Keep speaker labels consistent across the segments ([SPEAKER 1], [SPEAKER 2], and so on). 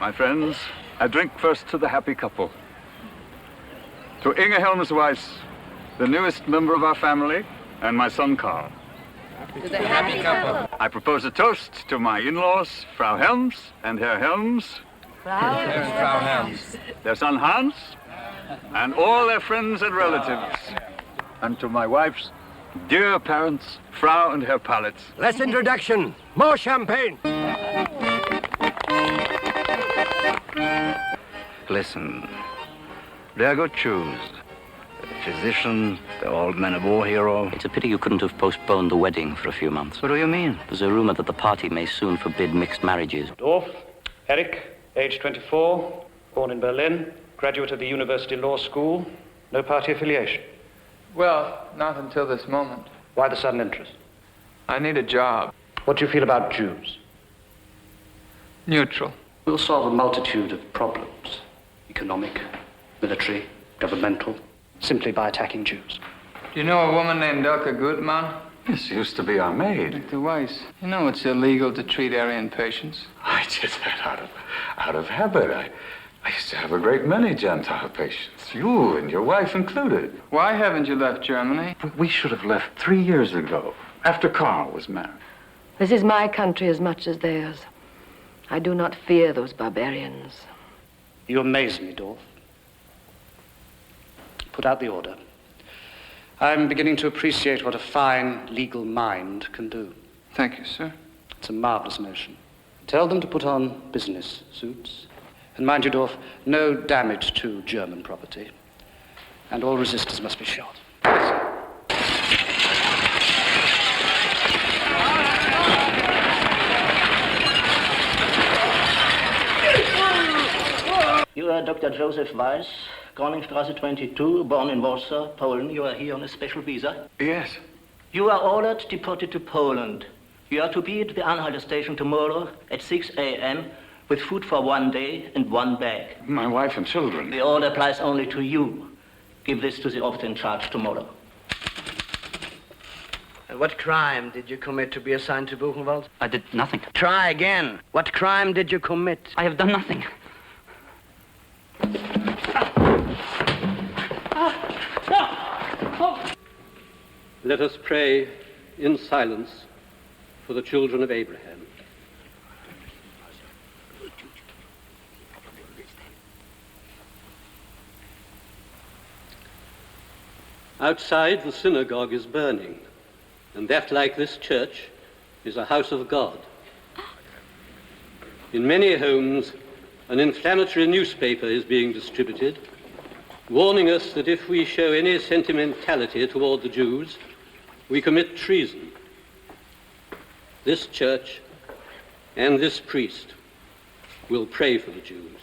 [SPEAKER 1] My friends, I drink first to the happy couple. To Inge Helmsweiss, the newest member of our family, and my son Carl.
[SPEAKER 2] To the happy couple.
[SPEAKER 1] I propose a toast to my in-laws, Frau Helms and Herr Helms.
[SPEAKER 2] Frau Helms.
[SPEAKER 1] Their son Hans, and all their friends and relatives. And to my wife's dear parents, Frau and Herr Palitz.
[SPEAKER 3] Less introduction, more champagne.
[SPEAKER 4] Listen, they're good Jews. The physician, the old man of war hero.
[SPEAKER 5] It's a pity you couldn't have postponed the wedding for a few months.
[SPEAKER 4] What do you mean?
[SPEAKER 5] There's a rumor that the party may soon forbid mixed marriages.
[SPEAKER 6] Dorf, Eric, age 24, born in Berlin, graduate of the University Law School, no party affiliation.
[SPEAKER 2] Well, not until this moment.
[SPEAKER 6] Why the sudden interest?
[SPEAKER 2] I need a job.
[SPEAKER 6] What do you feel about Jews?
[SPEAKER 2] Neutral.
[SPEAKER 6] We'll solve a multitude of problems. Economic, military, governmental, simply by attacking Jews.
[SPEAKER 2] Do you know a woman named Elke Gutmann?
[SPEAKER 1] Yes, she used to be our maid.
[SPEAKER 2] Dr. Weiss, you know it's illegal to treat Aryan patients.
[SPEAKER 1] I did that out of habit. I used to have a great many Gentile patients, you and your wife included.
[SPEAKER 2] Why haven't you left Germany?
[SPEAKER 1] We should have left 3 years ago, after Carl was married.
[SPEAKER 7] This is my country as much as theirs. I do not fear those barbarians.
[SPEAKER 6] You amaze me, Dorf. Put out the order. I'm beginning to appreciate what a fine legal mind can do.
[SPEAKER 2] Thank you, sir.
[SPEAKER 6] It's a marvelous notion. Tell them to put on business suits. And mind you, Dorf, no damage to German property. And all resistors must be shot.
[SPEAKER 5] You are Dr. Joseph Weiss, Groningstrasse 22, born in Warsaw, Poland. You are here on a special visa.
[SPEAKER 1] Yes.
[SPEAKER 5] You are ordered deported to Poland. You are to be at the Anhalter station tomorrow at 6 a.m. with food for 1 day and 1 bag.
[SPEAKER 1] My wife and children.
[SPEAKER 5] The order applies only to you. Give this to the officer in charge tomorrow.
[SPEAKER 3] And what crime did you commit to be assigned to Buchenwald?
[SPEAKER 5] I did nothing.
[SPEAKER 3] Try again. What crime did you commit?
[SPEAKER 5] I have done nothing.
[SPEAKER 8] Let us pray in silence for the children of Abraham. Outside, the synagogue is burning, and that, like this church, is a house of God. In many homes, an inflammatory newspaper is being distributed, warning us that if we show any sentimentality toward the Jews, we commit treason. This church and this priest will pray for the Jews.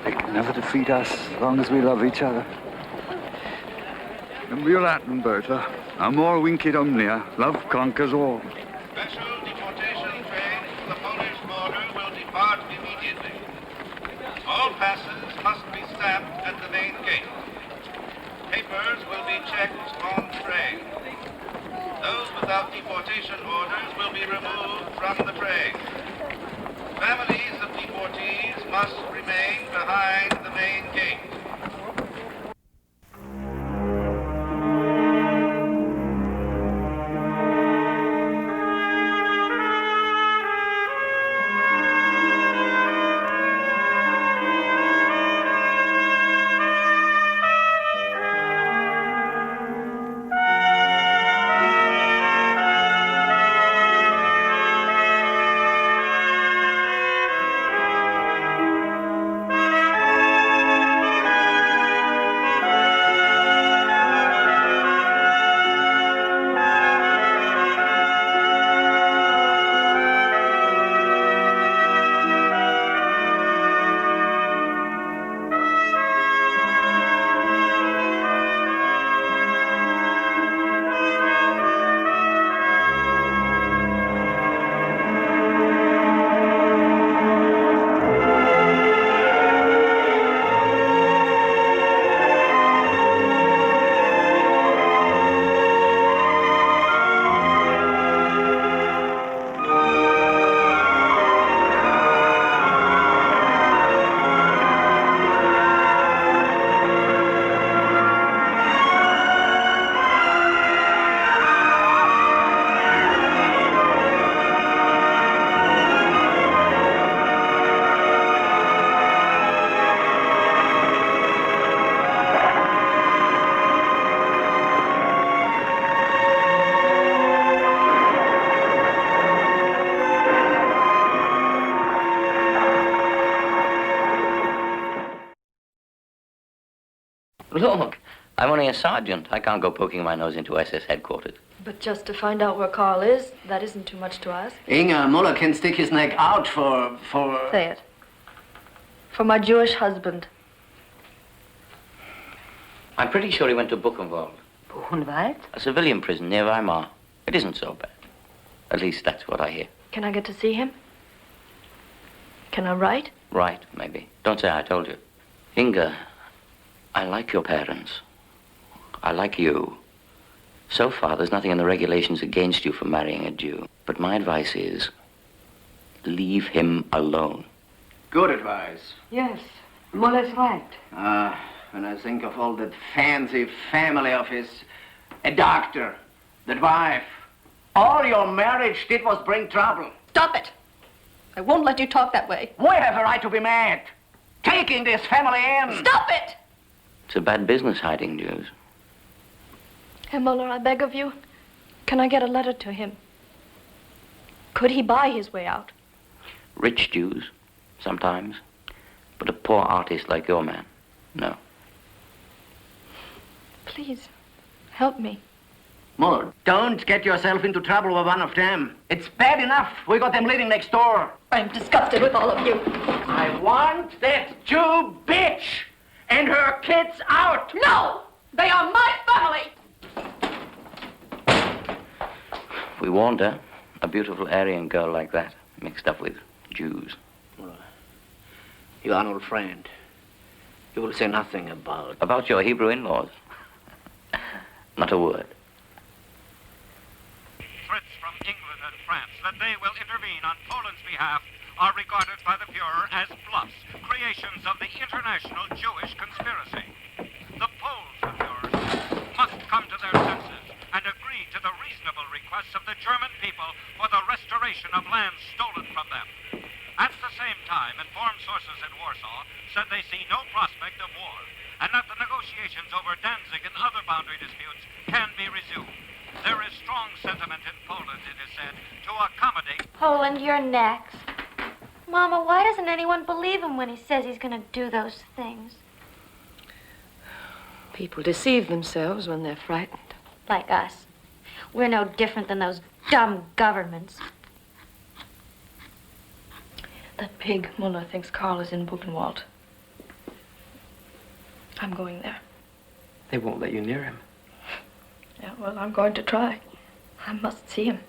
[SPEAKER 1] They can never defeat us as long as we love each other. And we're Latin, Bertha. Amor vincit omnia. Love conquers all.
[SPEAKER 9] Special deportation train to the Polish border will depart immediately. All passes must be stamped at the main gate. Papers will be checked on train. Those without deportation orders will be removed from the train. Families of deportees must remain behind the main gate.
[SPEAKER 10] Look, I'm only a sergeant. I can't go poking my nose into SS headquarters.
[SPEAKER 11] But just to find out where Carl is, that isn't too much to ask.
[SPEAKER 3] Inge, Muller can stick his neck out for...
[SPEAKER 11] Say it. For my Jewish husband.
[SPEAKER 10] I'm pretty sure he went to Buchenwald.
[SPEAKER 11] Buchenwald?
[SPEAKER 10] A civilian prison near Weimar. It isn't so bad. At least that's what I hear.
[SPEAKER 11] Can I get to see him? Can I write?
[SPEAKER 10] Right, maybe. Don't say I told you. Inga, I like your parents. I like you. So far, there's nothing in the regulations against you for marrying a Jew. But my advice is, leave him alone.
[SPEAKER 3] Good advice.
[SPEAKER 7] Yes, Muller's right.
[SPEAKER 3] When I think of all that fancy family of his, a doctor, that wife, all your marriage did was bring trouble.
[SPEAKER 11] Stop it! I won't let you talk that way.
[SPEAKER 3] We have a right to be mad. Taking this family in.
[SPEAKER 11] Stop it!
[SPEAKER 10] It's a bad business hiding Jews.
[SPEAKER 11] Herr Muller, I beg of you, can I get a letter to him? Could he buy his way out?
[SPEAKER 10] Rich Jews, sometimes. But a poor artist like your man, no.
[SPEAKER 11] Please, help me.
[SPEAKER 3] Muller, don't get yourself into trouble with one of them. It's bad enough we got them living next door.
[SPEAKER 11] I'm disgusted with all of you.
[SPEAKER 3] I want that Jew bitch and her kids out.
[SPEAKER 11] No! They are my family!
[SPEAKER 10] We warned her. A beautiful Aryan girl like that, mixed up with Jews.
[SPEAKER 3] You are an old friend. You will say nothing about...
[SPEAKER 10] About your Hebrew in-laws? Not a word.
[SPEAKER 9] Threats from England and France that they will intervene on Poland's behalf are regarded by the Fuhrer as bluffs, creations of the international Jewish conspiracy. The Poles, the Fuhrer says, must come to their senses and agree to the reasonable requests of the German people for the restoration of lands stolen from them. At the same time, informed sources in Warsaw said they see no prospect of war, and that the negotiations over Danzig and other boundary disputes can be resumed. There is strong sentiment in Poland, it is said, to accommodate...
[SPEAKER 12] Poland, you're next. Mama, why doesn't anyone believe him when he says he's going to do those things?
[SPEAKER 7] People deceive themselves when they're frightened.
[SPEAKER 12] Like us. We're no different than those dumb governments.
[SPEAKER 11] That pig Muller thinks Carl is in Buchenwald. I'm going there.
[SPEAKER 3] They won't let you near him.
[SPEAKER 11] Yeah, well, I'm going to try. I must see him.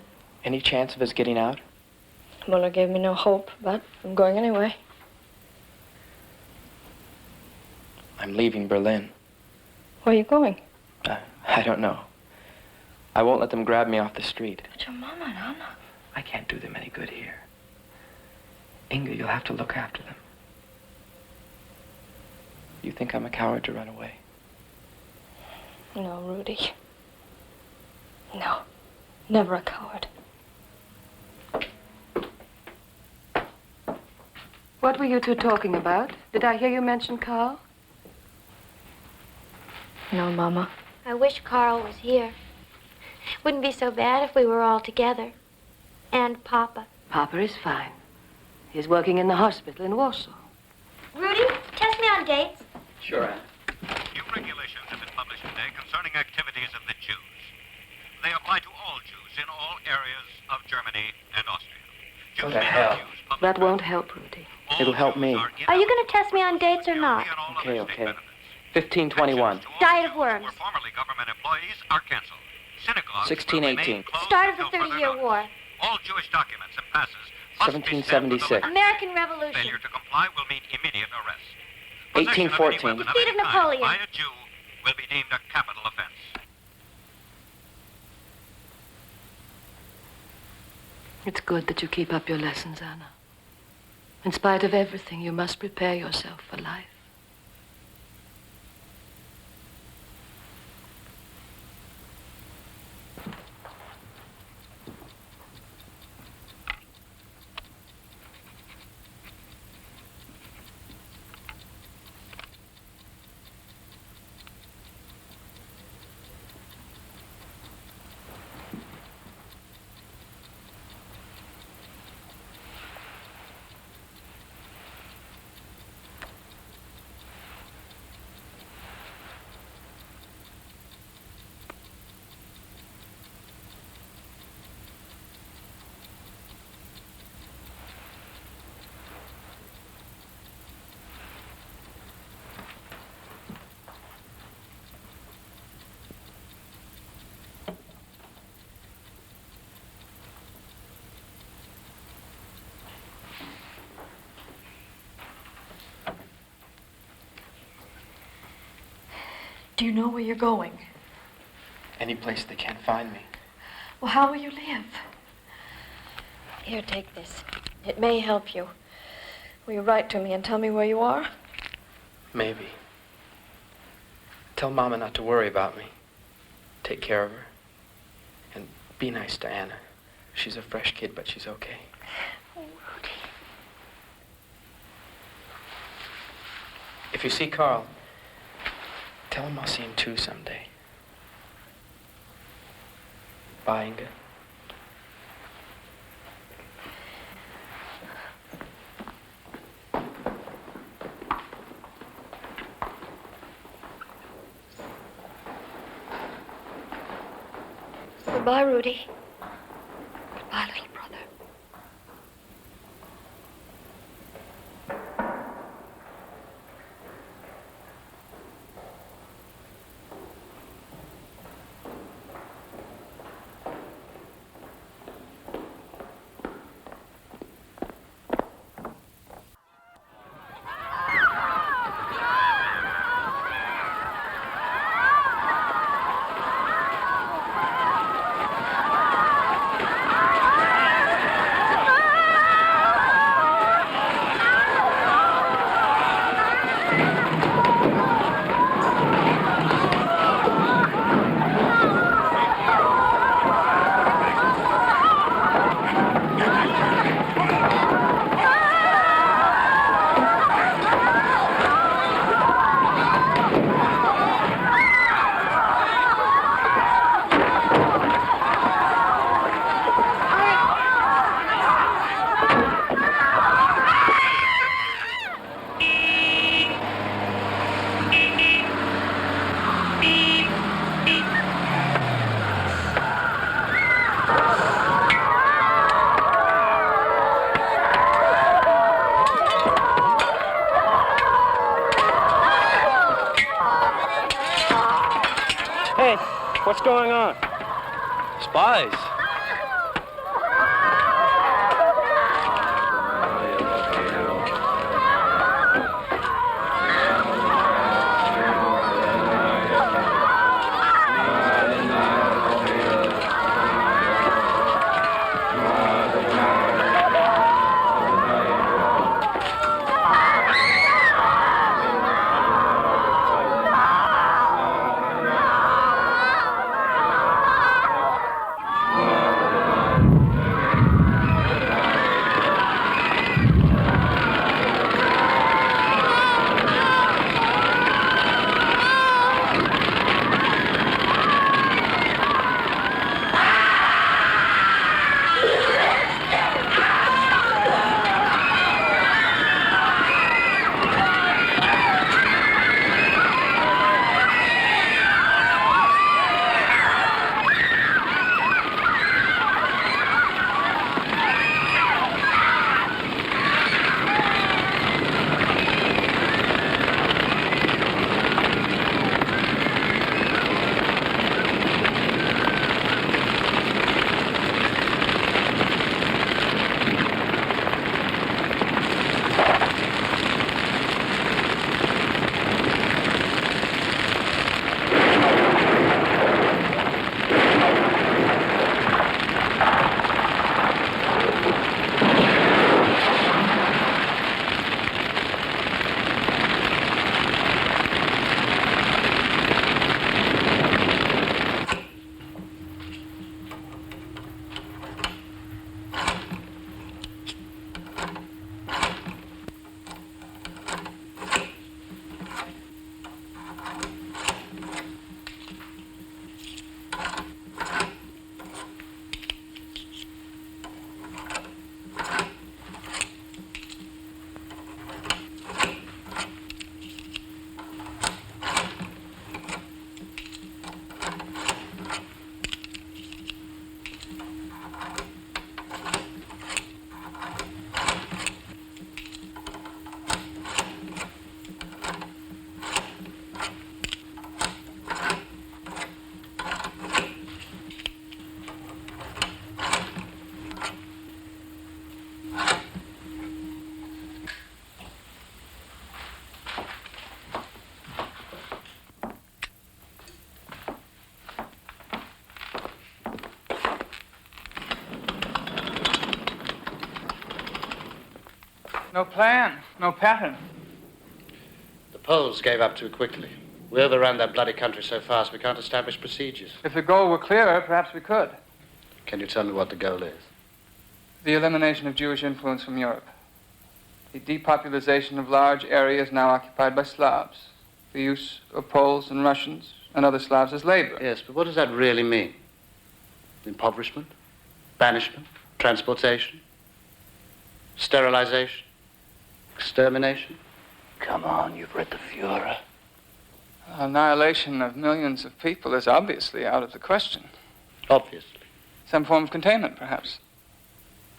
[SPEAKER 13] Any chance of us getting out?
[SPEAKER 11] Muller gave me no hope, but I'm going anyway.
[SPEAKER 13] I'm leaving Berlin.
[SPEAKER 11] Where are you going?
[SPEAKER 13] I don't know. I won't let them grab me off the street.
[SPEAKER 11] But your mama and Anna.
[SPEAKER 13] I can't do them any good here. Inga, you'll have to look after them. You think I'm a coward to run away?
[SPEAKER 11] No, Rudy. No, never a coward.
[SPEAKER 7] What were you two talking about? Did I hear you mention Carl?
[SPEAKER 11] No, Mama.
[SPEAKER 12] I wish Carl was here. Wouldn't be so bad if we were all together. And Papa.
[SPEAKER 7] Papa is fine. He's working in the hospital in Warsaw.
[SPEAKER 12] Rudy, test me on dates.
[SPEAKER 10] Sure, Anne.
[SPEAKER 9] New regulations have been published today concerning activities of the Jews. They apply to all Jews in all areas of Germany and Austria. Jews
[SPEAKER 13] What the
[SPEAKER 9] may
[SPEAKER 13] hell?
[SPEAKER 9] not use public
[SPEAKER 7] That won't help, Rudy.
[SPEAKER 13] It'll help me.
[SPEAKER 12] Are you going to test me on dates or not?
[SPEAKER 13] Okay. 1521.
[SPEAKER 12] Diet of worms.
[SPEAKER 9] Who were formerly government employees are canceled. Synagogues will
[SPEAKER 13] 1618.
[SPEAKER 9] remain closed
[SPEAKER 12] Start of the
[SPEAKER 9] until further
[SPEAKER 12] 30-Year
[SPEAKER 9] notice.
[SPEAKER 12] War.
[SPEAKER 9] All Jewish documents and passes must be sent with
[SPEAKER 13] 1776.
[SPEAKER 9] the
[SPEAKER 12] American Revolution.
[SPEAKER 9] Failure to comply will mean immediate arrest.
[SPEAKER 13] 1814.
[SPEAKER 12] Defeat of Napoleon.
[SPEAKER 9] By a Jew will be deemed a capital offense.
[SPEAKER 7] It's good that you keep up your lessons, Anna. In spite of everything, you must prepare yourself for life.
[SPEAKER 11] Do you know where you're going?
[SPEAKER 13] Any place they can't find me.
[SPEAKER 11] Well, how will you live?
[SPEAKER 12] Here, take this. It may help you. Will you write to me and tell me where you are?
[SPEAKER 13] Maybe. Tell Mama not to worry about me. Take care of her. And be nice to Anna. She's a fresh kid, but she's okay.
[SPEAKER 12] Oh, Rudy.
[SPEAKER 13] If you see Carl, tell him I'll see him too someday. Bye, Inga.
[SPEAKER 12] Goodbye, Rudy. Goodbye, little brother.
[SPEAKER 14] Hey, what's going on?
[SPEAKER 15] Spies.
[SPEAKER 2] No plan, no pattern.
[SPEAKER 6] The Poles gave up too quickly. We overran that bloody country so fast we can't establish procedures.
[SPEAKER 2] If the goal were clearer, perhaps we could.
[SPEAKER 6] Can you tell me what the goal is?
[SPEAKER 2] The elimination of Jewish influence from Europe. The depopulation of large areas now occupied by Slavs. The use of Poles and Russians and other Slavs as labor.
[SPEAKER 6] Yes, but what does that really mean? Impoverishment? Banishment? Transportation? Sterilization? Extermination? Come on, you've read the Führer.
[SPEAKER 2] Annihilation of millions of people is obviously out of the question.
[SPEAKER 6] Obviously.
[SPEAKER 2] Some form of containment, perhaps.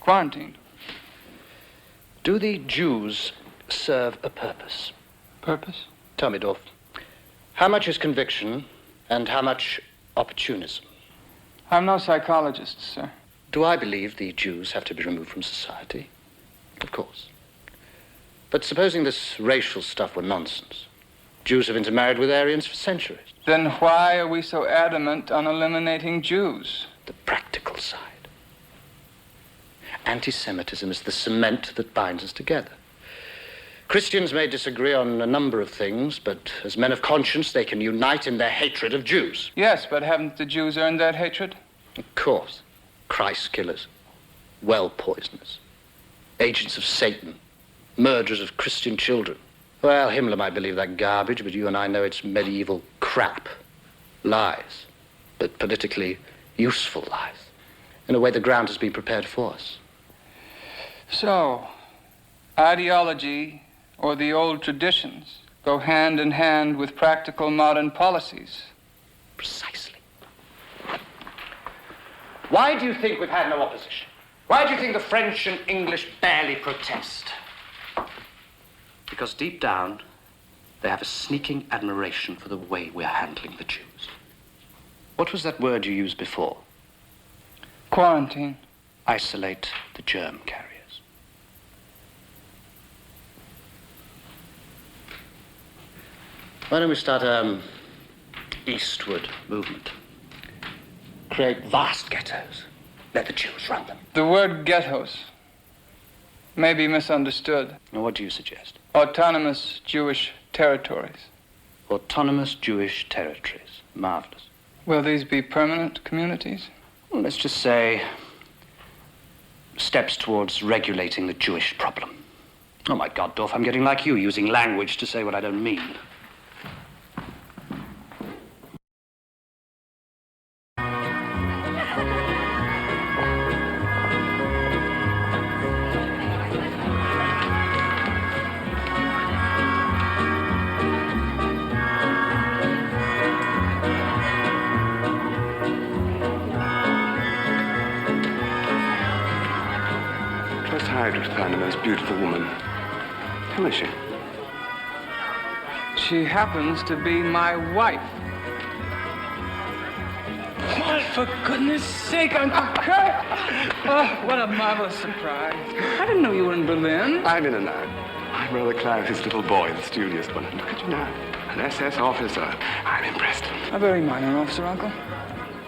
[SPEAKER 2] Quarantined.
[SPEAKER 6] Do the Jews serve a purpose?
[SPEAKER 2] Purpose?
[SPEAKER 6] Tell me, Dorf, how much is conviction and how much opportunism?
[SPEAKER 2] I'm no psychologist, sir.
[SPEAKER 6] Do I believe the Jews have to be removed from society? Of course. But supposing this racial stuff were nonsense. Jews have intermarried with Aryans for centuries.
[SPEAKER 2] Then why are we so adamant on eliminating Jews?
[SPEAKER 6] The practical side. Anti-Semitism is the cement that binds us together. Christians may disagree on a number of things, but as men of conscience, they can unite in their hatred of Jews.
[SPEAKER 2] Yes, but haven't the Jews earned that hatred?
[SPEAKER 6] Of course. Christ killers, well poisoners, agents of Satan, murderers of Christian children. Well, Himmler might believe that garbage, but you and I know it's medieval crap. Lies, but politically useful lies. In a way, the ground has been prepared for us.
[SPEAKER 2] So, ideology or the old traditions go hand in hand with practical modern policies.
[SPEAKER 6] Precisely. Why do you think we've had no opposition? Why do you think the French and English barely protest? Because deep down, they have a sneaking admiration for the way we're handling the Jews. What was that word you used before?
[SPEAKER 2] Quarantine.
[SPEAKER 6] Isolate the germ carriers. Why don't we start an eastward movement? Create vast ghettos. Let the Jews run them.
[SPEAKER 2] The word ghettos may be misunderstood.
[SPEAKER 6] Now, what do you suggest?
[SPEAKER 2] Autonomous Jewish territories.
[SPEAKER 6] Autonomous Jewish territories. Marvelous.
[SPEAKER 2] Will these be permanent communities?
[SPEAKER 6] Well, let's just say steps towards regulating the Jewish problem. Oh, my God, Dorf, I'm getting like you, using language to say what I don't mean.
[SPEAKER 16] Found the most beautiful woman. Who is she?
[SPEAKER 2] She happens to be my wife. What, for goodness sake, Uncle Kurt! Oh, what a marvelous surprise. I didn't know you were in Berlin.
[SPEAKER 16] I'm in and out. My brother Clive, his little boy, the studious one. Look at you now. An SS officer. I'm impressed.
[SPEAKER 2] A very minor officer, Uncle.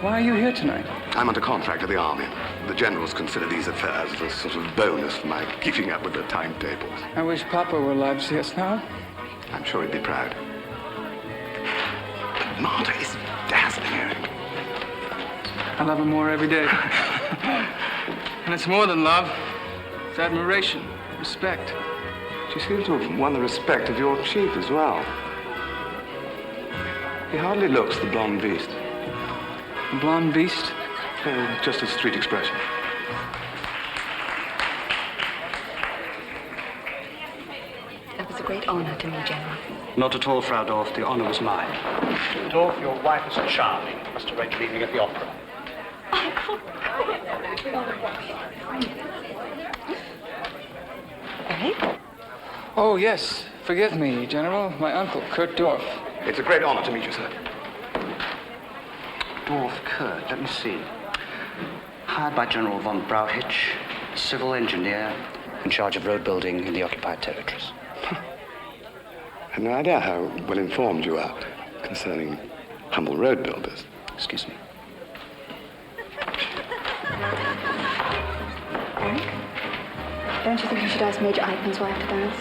[SPEAKER 2] Why are you here tonight?
[SPEAKER 16] I'm under contract with the army. The generals consider these affairs as a sort of bonus for my keeping up with the timetables.
[SPEAKER 2] I wish Papa were alive to see us now.
[SPEAKER 16] I'm sure he'd be proud. But Marta is dazzling, Eric.
[SPEAKER 2] I love her more every day. And it's more than love. It's admiration, respect.
[SPEAKER 16] She seems to have won the respect of your chief as well. He hardly looks the blonde beast.
[SPEAKER 2] The blonde beast?
[SPEAKER 16] Just a street expression.
[SPEAKER 17] That was a great honor to me, General.
[SPEAKER 6] Not at all, Frau Dorf. The honor was mine. Dorf, your wife is charming. Must arrange an evening at the opera.
[SPEAKER 17] Right?
[SPEAKER 2] Oh, yes. Forgive me, General. My uncle, Kurt Dorf.
[SPEAKER 16] It's a great honor to meet you, sir.
[SPEAKER 6] Dorf Kurt, let me see. Hired by General von Brauhitsch, civil engineer, in charge of road building in the occupied territories.
[SPEAKER 16] I had no idea how well informed you are concerning humble road builders.
[SPEAKER 6] Excuse me.
[SPEAKER 17] Don't you think you should ask Major Eichmann's wife to dance?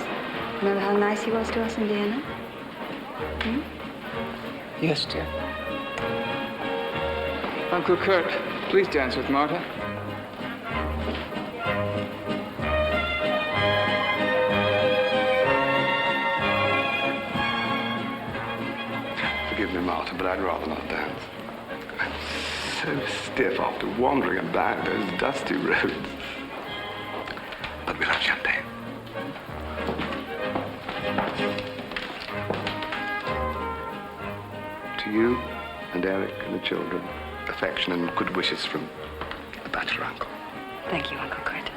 [SPEAKER 17] Remember how nice he was to us in Vienna? Hmm?
[SPEAKER 2] Yes, dear. Uncle Kurt, please dance with Martha.
[SPEAKER 16] Forgive me, Martha, but I'd rather not dance. I'm so stiff after wandering about those dusty roads. But we'll have champagne. To you and Eric and the children, affection and good wishes from the bachelor uncle.
[SPEAKER 17] Thank you, Uncle Kurt.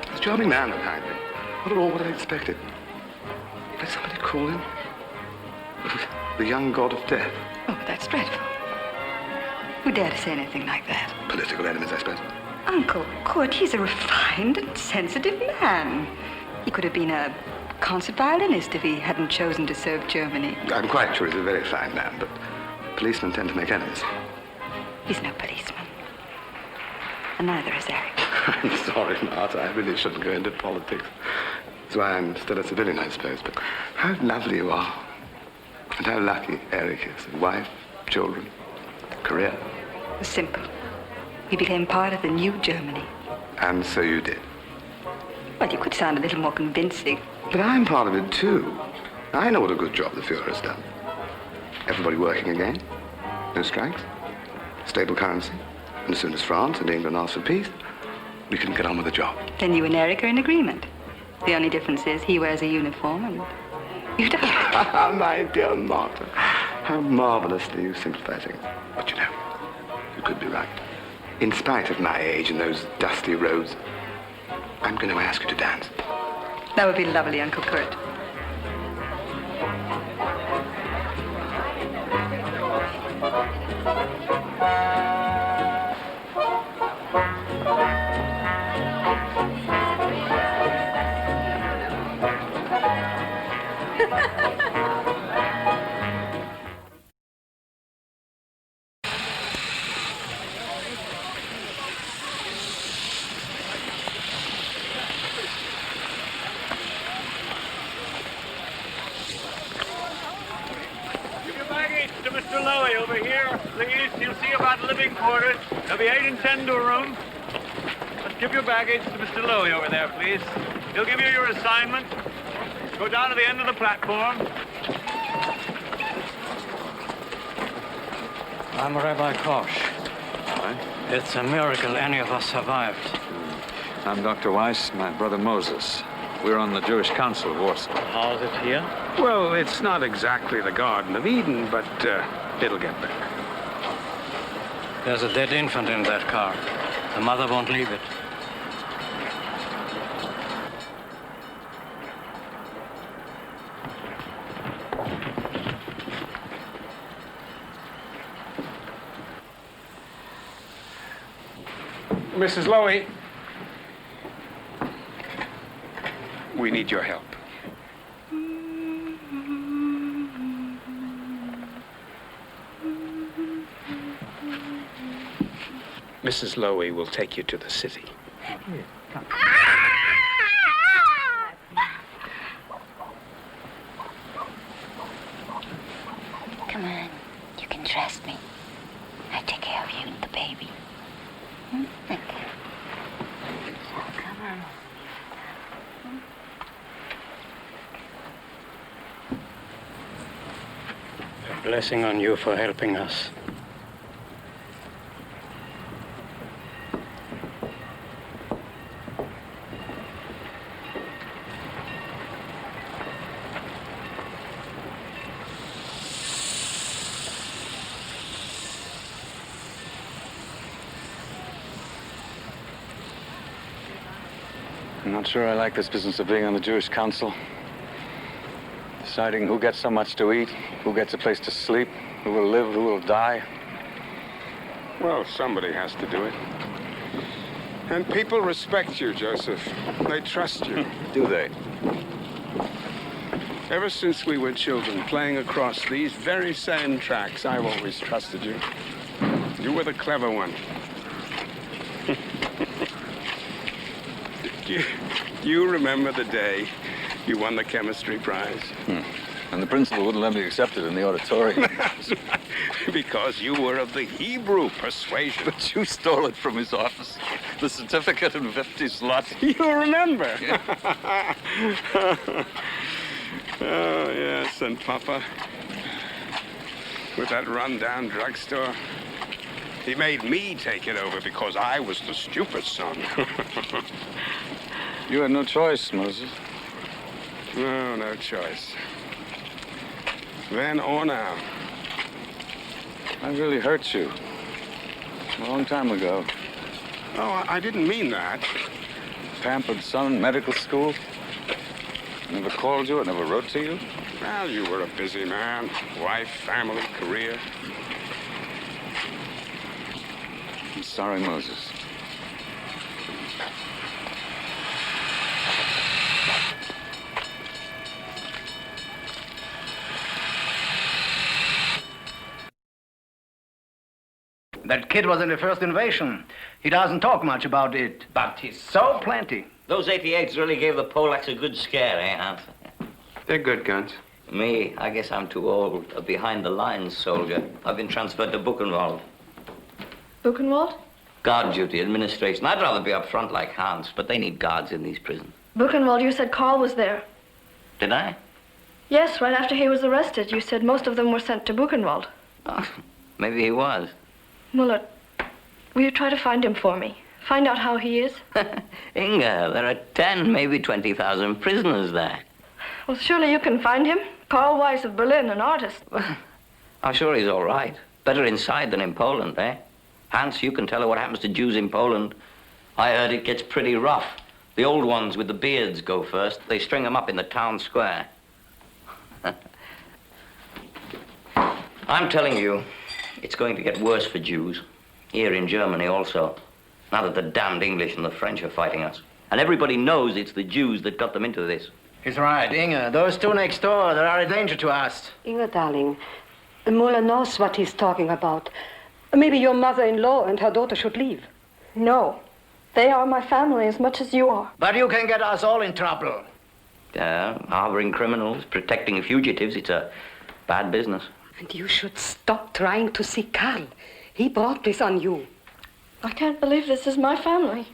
[SPEAKER 16] He's a charming man, behind me. Not at all what I expected. Did somebody call him? The young god of death.
[SPEAKER 17] Oh, but that's dreadful. Who dare to say anything like that?
[SPEAKER 16] Political enemies, I suppose.
[SPEAKER 17] Uncle Kurt, he's a refined and sensitive man. He could have been a concert violinist if he hadn't chosen to serve Germany.
[SPEAKER 16] I'm quite sure he's a very fine man, but policemen tend to make enemies.
[SPEAKER 17] He's no policeman. And neither is Eric.
[SPEAKER 16] I'm sorry, Martha. I really shouldn't go into politics. That's why I'm still a civilian, I suppose. But how lovely you are. And how lucky Eric is. A wife, children, career.
[SPEAKER 17] It was simple. We became part of the new Germany.
[SPEAKER 16] And so you did.
[SPEAKER 17] Well, you could sound a little more convincing.
[SPEAKER 16] But I'm part of it, too. I know what a good job the Fuhrer has done. Everybody working again. No strikes. Stable currency. And as soon as France and England ask for peace, we can get on with the job.
[SPEAKER 17] Then you and Eric are in agreement. The only difference is he wears a uniform and you don't.
[SPEAKER 16] My dear Martha, how marvelously you sympathize. But you know, you could be right. In spite of my age and those dusty roads, I'm going to ask you to dance.
[SPEAKER 17] That would be lovely, Uncle Kurt.
[SPEAKER 18] Mr. Lowy over here, please. He'll see about living quarters. There'll be 8 and 10 to a room. Let's give your baggage to Mr. Lowy over there, please. He'll give you your assignment. Go down to the end of the platform.
[SPEAKER 15] I'm Rabbi Kosh. It's a miracle any of us survived.
[SPEAKER 1] I'm Dr. Weiss, my brother Moses. We're on the Jewish Council of Warsaw.
[SPEAKER 15] How's it here?
[SPEAKER 14] Well, it's not exactly the Garden of Eden, but it'll get better.
[SPEAKER 15] There's a dead infant in that car. The mother won't leave it.
[SPEAKER 14] Mrs. Lowy, we need your help. Mrs. Lowy will take you to the city.
[SPEAKER 17] Come.
[SPEAKER 19] Come on, you can trust me. I take care of you and the baby. Okay. Come on.
[SPEAKER 15] A blessing on you for helping us.
[SPEAKER 1] I'm not sure I like this business of being on the Jewish Council. Deciding who gets so much to eat, who gets a place to sleep, who will live, who will die.
[SPEAKER 14] Well, somebody has to do it. And people respect you, Joseph. They trust you.
[SPEAKER 1] Do they?
[SPEAKER 14] Ever since we were children, playing across these very sand tracks, I've always trusted you. You were the clever one. You remember the day you won the chemistry prize?
[SPEAKER 1] And the principal wouldn't let me accept it in the auditorium.
[SPEAKER 14] Because you were of the Hebrew persuasion.
[SPEAKER 1] But you stole it from his office. The certificate and 50 slots.
[SPEAKER 14] You remember?
[SPEAKER 1] Yeah.
[SPEAKER 14] Oh, yes, and Papa, with that run-down drugstore, he made me take it over because I was the stupid son.
[SPEAKER 1] You had no choice, Moses.
[SPEAKER 14] No choice. Then or now.
[SPEAKER 1] I really hurt you. A long time ago.
[SPEAKER 14] Oh, I didn't mean that.
[SPEAKER 1] Pampered son, medical school. I never called you, I never wrote to you.
[SPEAKER 14] Well, you were a busy man. Wife, family, career.
[SPEAKER 1] I'm sorry, Moses.
[SPEAKER 3] That kid was in the first invasion. He doesn't talk much about it, but he's so plenty.
[SPEAKER 10] Those 88s really gave the Polacks a good scare, eh, Hans?
[SPEAKER 13] They're good guns.
[SPEAKER 10] Me, I guess I'm too old. A behind-the-lines soldier. I've been transferred to Buchenwald.
[SPEAKER 11] Buchenwald?
[SPEAKER 10] Guard duty, administration. I'd rather be up front like Hans, but they need guards in these prisons.
[SPEAKER 11] Buchenwald, you said Carl was there.
[SPEAKER 10] Did I?
[SPEAKER 11] Yes, right after he was arrested. You said most of them were sent to Buchenwald.
[SPEAKER 10] Oh, maybe he was.
[SPEAKER 11] Muller, will you try to find him for me? Find out how he is?
[SPEAKER 10] Inga, there are 10, maybe 20,000 prisoners there.
[SPEAKER 11] Well, surely you can find him. Karl Weiss of Berlin, an artist.
[SPEAKER 10] I'm sure he's all right. Better inside than in Poland, eh? Hans, you can tell her what happens to Jews in Poland. I heard it gets pretty rough. The old ones with the beards go first. They string them up in the town square. I'm telling you, it's going to get worse for Jews. Here in Germany also. Now that the damned English and the French are fighting us. And everybody knows it's the Jews that got them into this.
[SPEAKER 3] He's right, Inge. Those two next door, they are a danger to us.
[SPEAKER 20] Inge, darling, Muller knows what he's talking about. Maybe your mother-in-law and her daughter should leave.
[SPEAKER 11] No. They are my family as much as you are.
[SPEAKER 3] But you can get us all in trouble.
[SPEAKER 10] Harboring criminals, protecting fugitives, it's a bad business.
[SPEAKER 20] And you should stop trying to see Karl. He brought this on you.
[SPEAKER 11] I can't believe this is my family.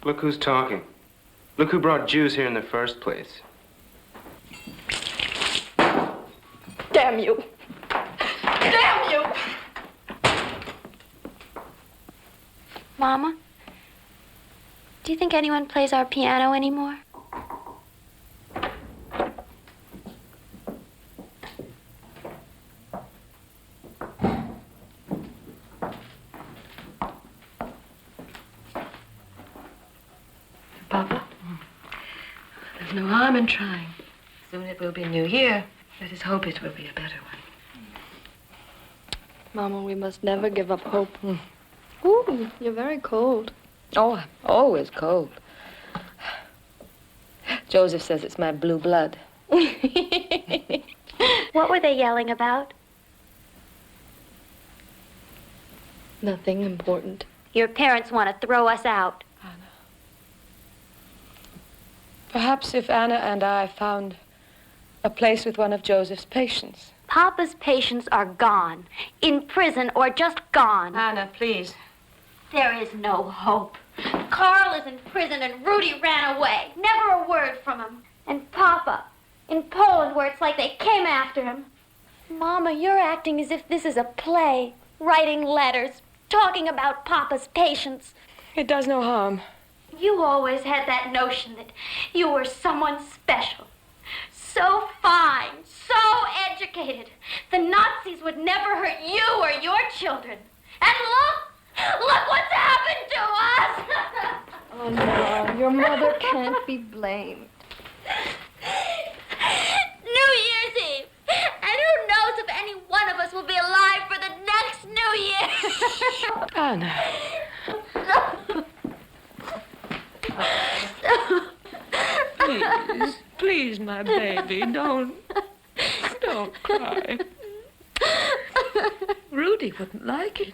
[SPEAKER 13] Look who's talking. Look who brought Jews here in the first place.
[SPEAKER 11] Damn you. Damn you!
[SPEAKER 12] Mama, do you think anyone plays our piano anymore?
[SPEAKER 7] Papa, there's no harm in trying. Soon it will be New Year. Let us hope it will be a better one.
[SPEAKER 11] Mama, we must never give up hope. Ooh, you're very cold.
[SPEAKER 7] Oh, I'm always cold. Joseph says it's my blue blood.
[SPEAKER 12] What were they yelling about?
[SPEAKER 11] Nothing important.
[SPEAKER 12] Your parents want to throw us out.
[SPEAKER 7] Perhaps if Anna and I found a place with one of Joseph's patients.
[SPEAKER 12] Papa's patients are gone. In prison or just gone.
[SPEAKER 7] Anna, please.
[SPEAKER 12] There is no hope. Carl is in prison and Rudy ran away. Never a word from him. And Papa, in Poland where it's like they came after him. Mama, you're acting as if this is a play. Writing letters, talking about Papa's patients.
[SPEAKER 7] It does no harm.
[SPEAKER 12] You always had that notion that you were someone special. So fine, so educated. The Nazis would never hurt you or your children. And look what's happened to us.
[SPEAKER 11] Oh, no, your mother can't be blamed.
[SPEAKER 12] New Year's Eve. And who knows if any one of us will be alive for the next New Year.
[SPEAKER 7] Anna. Please, please, my baby, don't cry. Rudy wouldn't like it.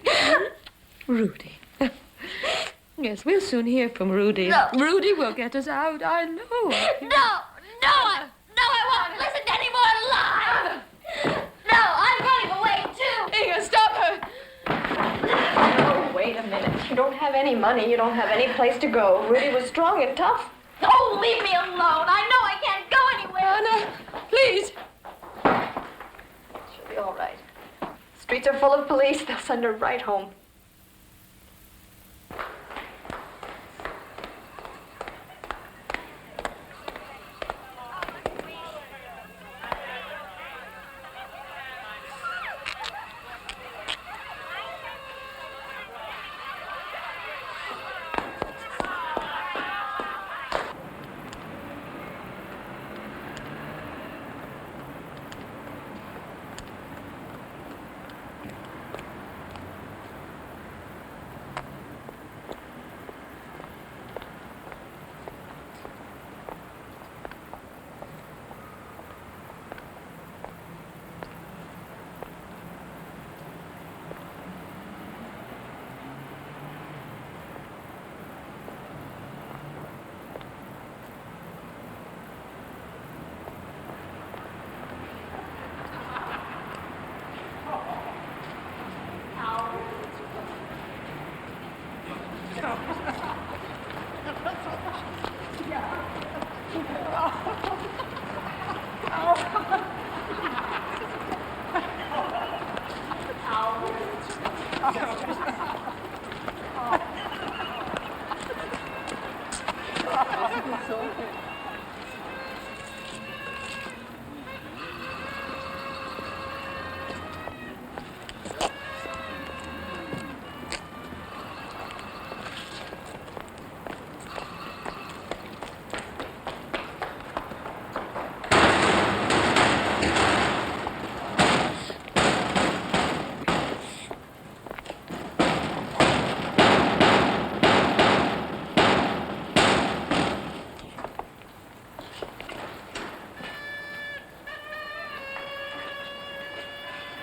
[SPEAKER 7] Rudy. Yes, we'll soon hear from Rudy.
[SPEAKER 12] No.
[SPEAKER 7] Rudy will get us out, I know.
[SPEAKER 12] I won't listen to any more lies. No, I'm running away too.
[SPEAKER 7] Inga, stop her.
[SPEAKER 11] Oh, wait a minute. You don't have any money. You don't have any place to go. Rudy was strong and tough.
[SPEAKER 12] Oh, leave me alone. I know I can't go anywhere.
[SPEAKER 7] Anna, please.
[SPEAKER 11] She'll be all right. Streets are full of police. They'll send her right home.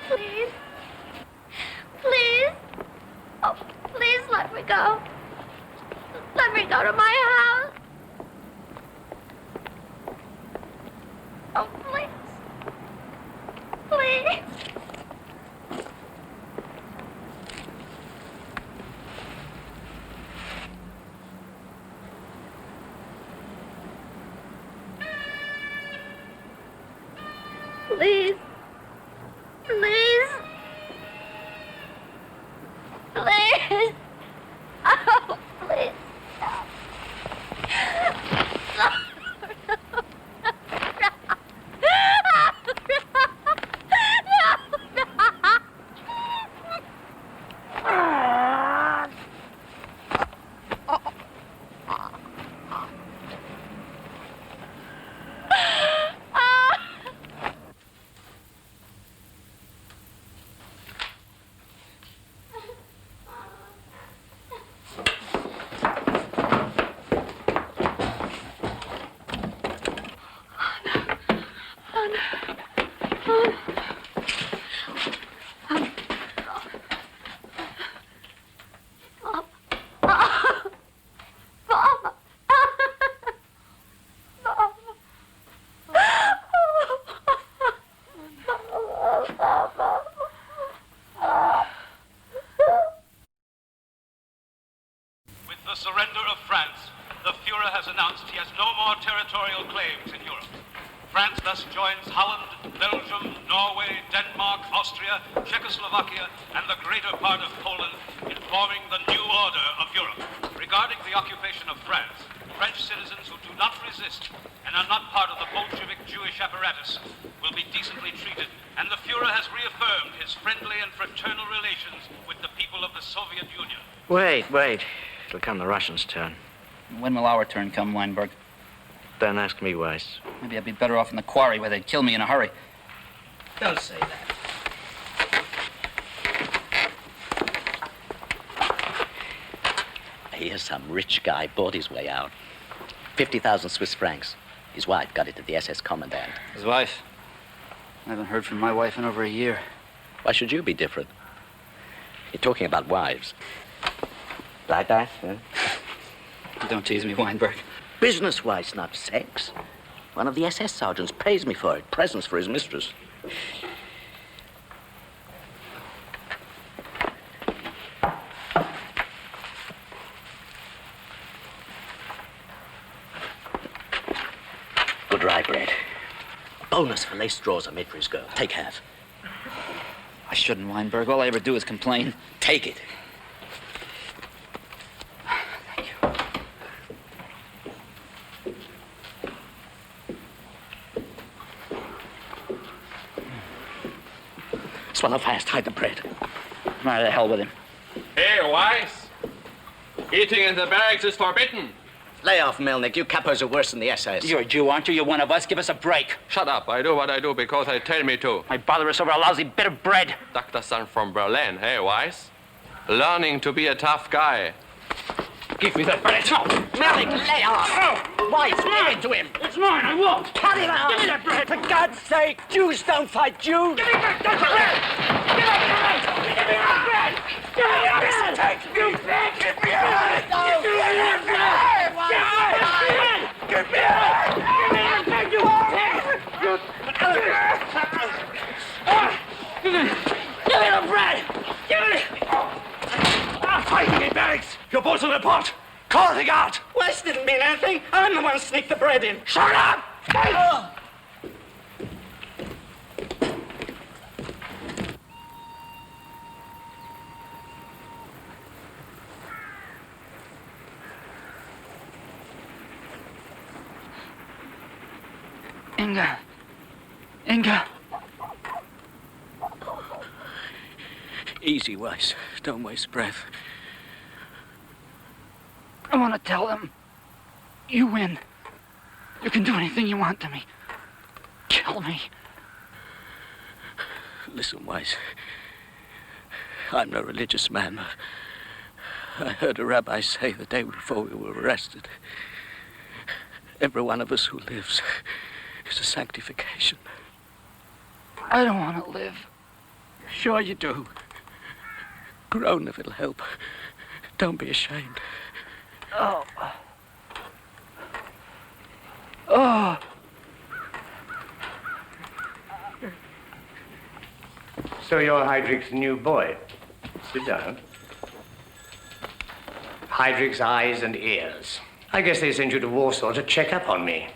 [SPEAKER 12] Please. Please. Oh, please let me go. Let me go to my house. Oh, please. Please. Please. Please. Please. Oh, please. Stop.
[SPEAKER 21] With the surrender of France, the Fuhrer has announced he has no more territorial claims in Europe. France thus joins Holland, Belgium, Norway, Denmark, Austria, Czechoslovakia, and the greater part of Poland in forming the new order of Europe. Regarding the occupation of France, French citizens who do not resist and are not part of the Bolshevik Jewish apparatus will be decently treated, and the Fuhrer has reaffirmed his friendly and fraternal relations with the people of the Soviet Union.
[SPEAKER 4] Wait. It'll come the Russians' turn.
[SPEAKER 22] When will our turn come, Weinberg?
[SPEAKER 4] Don't ask me, Weiss.
[SPEAKER 22] Maybe I'd be better off in the quarry where they'd kill me in a hurry. Don't say that.
[SPEAKER 23] Here's some rich guy bought his way out. 50,000 Swiss francs. His wife got it at the SS commandant.
[SPEAKER 22] His wife? I haven't heard from my wife in over a year.
[SPEAKER 23] Why should you be different? You're talking about wives.
[SPEAKER 4] Like that, huh?
[SPEAKER 23] Don't tease me, Weinberg. Business-wise, not sex. One of the SS sergeants pays me for it. Presents for his mistress. Good rye bread. Bonus for lace drawers I made for his girl. Take half.
[SPEAKER 22] I shouldn't, Weinberg. All I ever do is complain.
[SPEAKER 23] Take it. Swallow fast. Hide the bread.
[SPEAKER 22] Right, the hell with him.
[SPEAKER 5] Hey, Weiss. Eating in the barracks is forbidden.
[SPEAKER 23] Lay off, Melnick. You capos are worse than the SS.
[SPEAKER 22] You're a Jew, aren't you? You're one of us. Give us a break.
[SPEAKER 5] Shut up. I do what I do because I tell me to.
[SPEAKER 22] I bother us over a lousy bit of bread.
[SPEAKER 5] Dr. Son from Berlin. Hey, Weiss. Learning to be a tough guy.
[SPEAKER 22] Give me that bread. No,
[SPEAKER 23] Melnick, lay off.
[SPEAKER 22] Oh,
[SPEAKER 23] Weiss, give it to him.
[SPEAKER 22] It's mine. I won't.
[SPEAKER 23] Carry it on.
[SPEAKER 22] Give me that bread.
[SPEAKER 23] For God's sake, Jews don't fight Jews.
[SPEAKER 22] Give me back that bread. Give me that bread. Give me that bread. Give me that bread.
[SPEAKER 23] Take you.
[SPEAKER 22] Give me that bread. Give me that bread. Give me that bread. Give me that bread. You Give me the bread. Give me it.
[SPEAKER 23] Fighting in barracks. You're both in the pot. Call the guard. West didn't mean anything. I'm the one who sneaked the bread in. Shut up.
[SPEAKER 22] Inga.
[SPEAKER 23] Easy, Weiss. Don't waste breath.
[SPEAKER 22] I want to tell them. You win. You can do anything you want to me. Kill me.
[SPEAKER 23] Listen, Weiss. I'm no religious man. I heard a rabbi say the day before we were arrested, every one of us who lives is a sanctification.
[SPEAKER 22] I don't want to live.
[SPEAKER 23] Sure you do. Groan if it'll help. Don't be ashamed.
[SPEAKER 22] Oh. Oh.
[SPEAKER 8] So you're Heydrich's new boy. Sit down. Heydrich's eyes and ears. I guess they sent you to Warsaw to check up on me.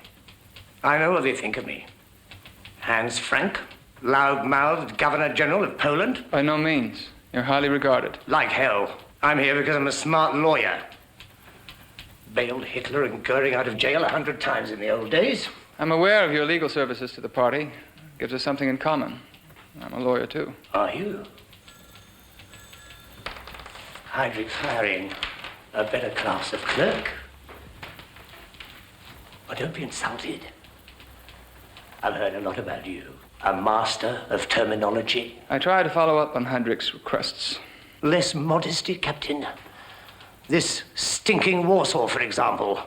[SPEAKER 8] I know what they think of me. Hans Frank, loud-mouthed Governor General of Poland.
[SPEAKER 2] By no means. You're highly regarded.
[SPEAKER 8] Like hell. I'm here because I'm a smart lawyer. Bailed Hitler and Goering out of jail 100 times in the old days.
[SPEAKER 2] I'm aware of your legal services to the party. Gives us something in common. I'm a lawyer, too.
[SPEAKER 8] Are you? Heydrich's hiring a better class of clerk. Oh, don't be insulted. I've heard a lot about you. A master of terminology.
[SPEAKER 2] I try to follow up on Heydrich's requests.
[SPEAKER 8] Less modesty, Captain. This stinking Warsaw, for example.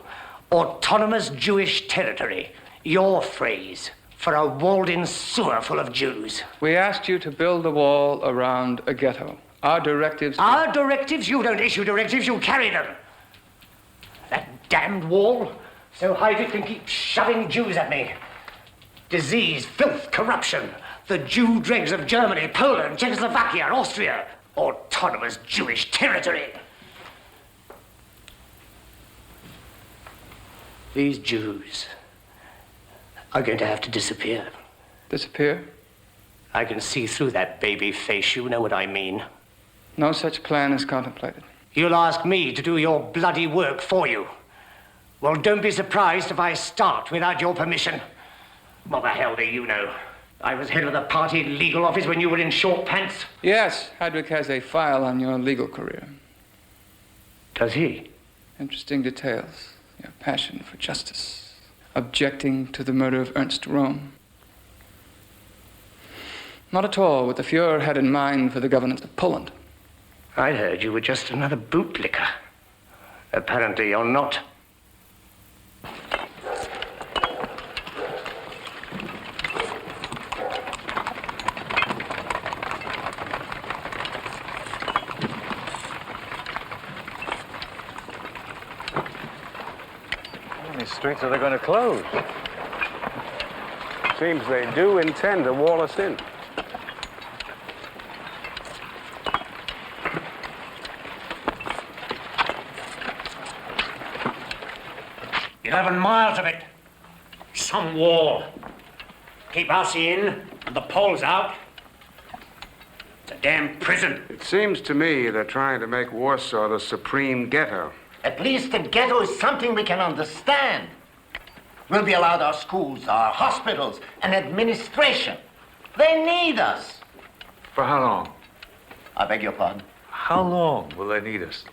[SPEAKER 8] Autonomous Jewish territory. Your phrase for a walled-in sewer full of Jews.
[SPEAKER 2] We asked you to build a wall around a ghetto. Our directives...
[SPEAKER 8] Our directives? You don't issue directives, you carry them. That damned wall, so Heydrich can keep shoving Jews at me. Disease, filth, corruption. The Jew dregs of Germany, Poland, Czechoslovakia, Austria. Autonomous Jewish territory. These Jews are going to have to disappear.
[SPEAKER 2] Disappear?
[SPEAKER 8] I can see through that baby face. You know what I mean.
[SPEAKER 2] No such plan is contemplated.
[SPEAKER 8] You'll ask me to do your bloody work for you. Well, don't be surprised if I start without your permission. What the hell do you know? I was head of the party legal office when you were in short pants.
[SPEAKER 2] Yes, Heydrich has a file on your legal career.
[SPEAKER 8] Does he?
[SPEAKER 2] Interesting details. Your passion for justice. Objecting to the murder of Ernst Röhm. Not at all what the Fuhrer had in mind for the governance of Poland.
[SPEAKER 8] I'd heard you were just another bootlicker. Apparently you're not.
[SPEAKER 6] streets are they going to close?
[SPEAKER 14] Seems they do intend to wall us in.
[SPEAKER 8] 11 miles of it. Some wall. Keep us in and the Poles out. It's a damn prison.
[SPEAKER 14] It seems to me they're trying to make Warsaw the supreme ghetto.
[SPEAKER 3] At least the ghetto is something we can understand. We'll be allowed our schools, our hospitals, and administration. They need us.
[SPEAKER 9] For how long?
[SPEAKER 3] I beg your pardon?
[SPEAKER 9] How long will they need us?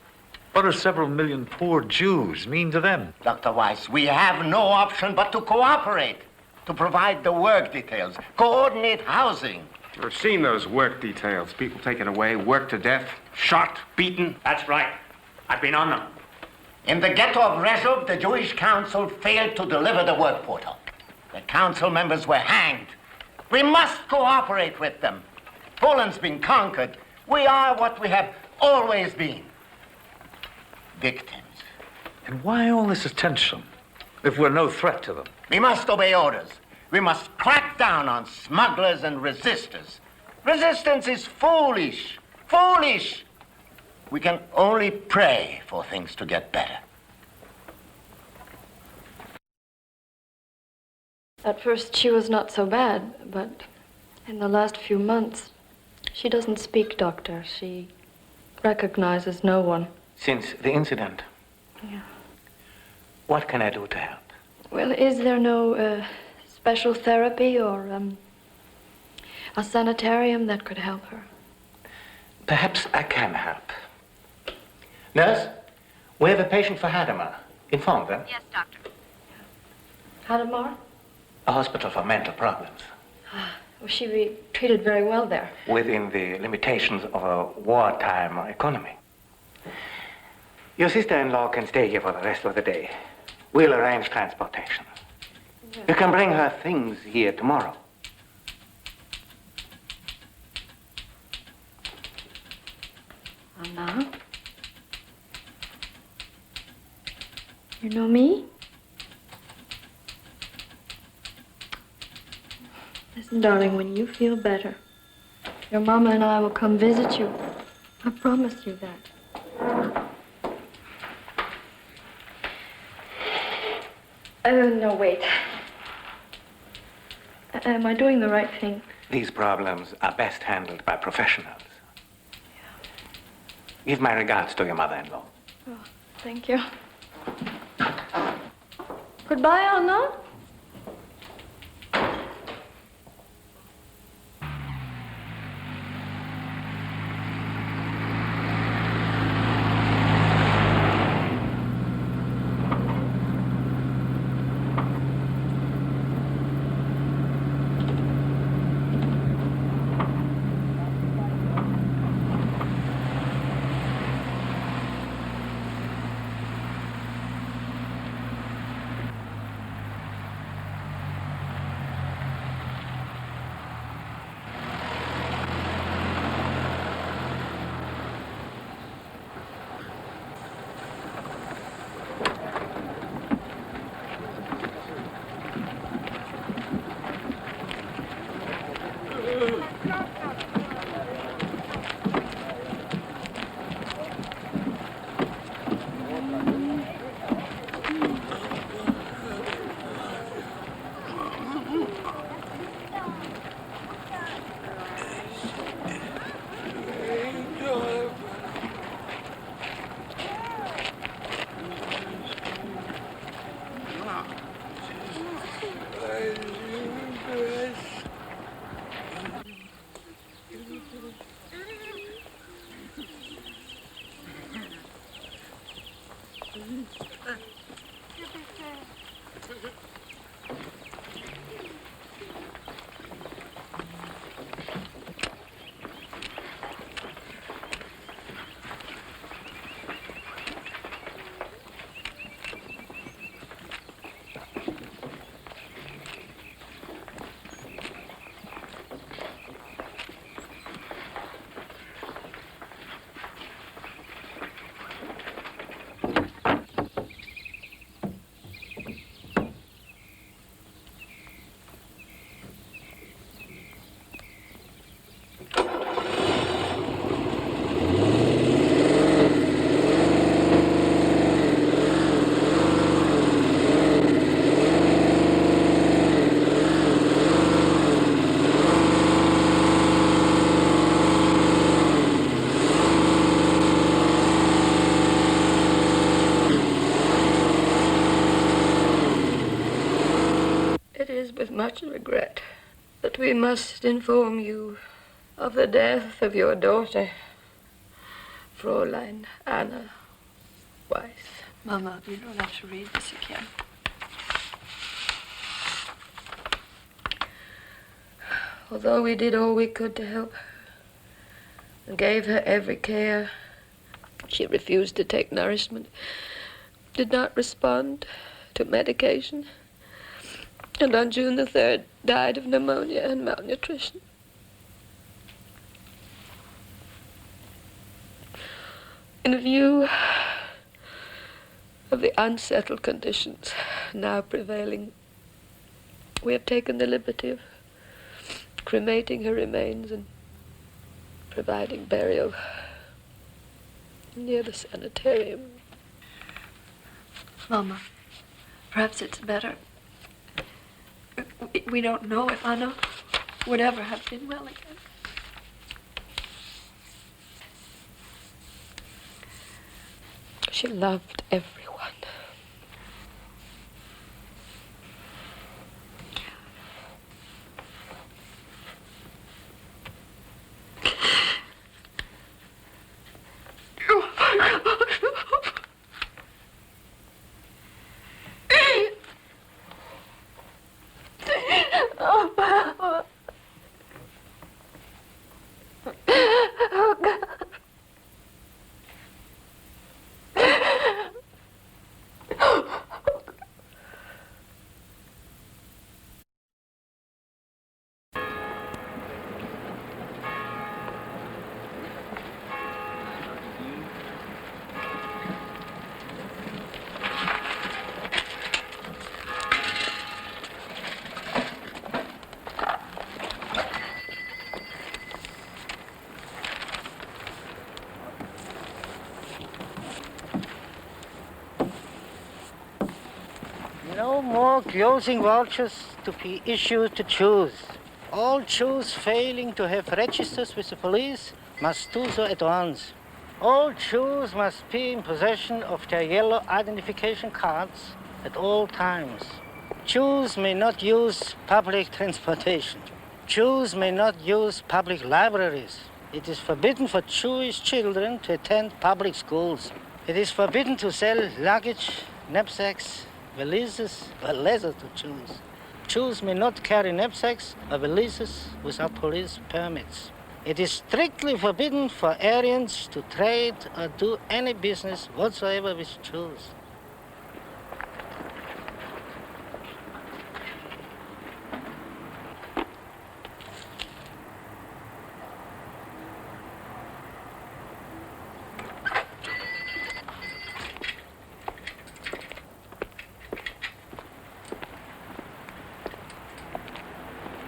[SPEAKER 9] What do several million poor Jews mean to them?
[SPEAKER 3] Dr. Weiss, we have no option but to cooperate, to provide the work details, coordinate housing.
[SPEAKER 14] I've seen those work details. People taken away, worked to death, shot, beaten.
[SPEAKER 8] That's right. I've been on them.
[SPEAKER 3] In the ghetto of Rezhov, the Jewish Council failed to deliver the work portal. The council members were hanged. We must cooperate with them. Poland's been conquered. We are what we have always been. Victims.
[SPEAKER 9] And why all this attention if we're no threat to them?
[SPEAKER 3] We must obey orders. We must crack down on smugglers and resistors. Resistance is foolish. Foolish. We can only pray for things to get better.
[SPEAKER 11] At first, she was not so bad, but in the last few months, she doesn't speak, Doctor. She recognizes no one.
[SPEAKER 16] Since the incident?
[SPEAKER 11] Yeah.
[SPEAKER 16] What can I do to help?
[SPEAKER 11] Well, is there no special therapy or a sanitarium that could help her?
[SPEAKER 16] Perhaps I can help. Nurse, we have a patient for Hadamar. Inform them.
[SPEAKER 11] Yes, Doctor. Hadamar?
[SPEAKER 16] A hospital for mental problems.
[SPEAKER 11] Will she be treated very well there?
[SPEAKER 16] Within the limitations of a wartime economy. Your sister-in-law can stay here for the rest of the day. We'll arrange transportation. You can bring her things here tomorrow.
[SPEAKER 11] Anna? You know me? Listen, darling, when you feel better, your mama and I will come visit you. I promise you that. No, wait. Am I doing the right thing?
[SPEAKER 16] These problems are best handled by professionals. Give my regards to your mother-in-law.
[SPEAKER 11] Oh, thank you. Goodbye, Anna.
[SPEAKER 7] much regret that we must inform you of the death of your daughter, Fräulein Anna Weiss.
[SPEAKER 6] Mama, you don't have to read this again.
[SPEAKER 7] Although we did all we could to help her and gave her every care, she refused to take nourishment, did not respond to medication, and on June the 3rd died of pneumonia and malnutrition. In view of the unsettled conditions now prevailing, we have taken the liberty of cremating her remains and providing burial near the sanitarium.
[SPEAKER 6] Mama, perhaps it's better. We don't know if Anna would ever have been well again.
[SPEAKER 7] She loved everyone.
[SPEAKER 16] No more closing vouchers to be issued to Jews. All Jews failing to have registers with the police must do so at once. All Jews must be in possession of their yellow identification cards at all times. Jews may not use public transportation. Jews may not use public libraries. It is forbidden for Jewish children to attend public schools. It is forbidden to sell luggage, knapsacks, valises, or leather to Jews. Jews may not carry knapsacks or valises without police permits. It is strictly forbidden for Aryans to trade or do any business whatsoever with Jews.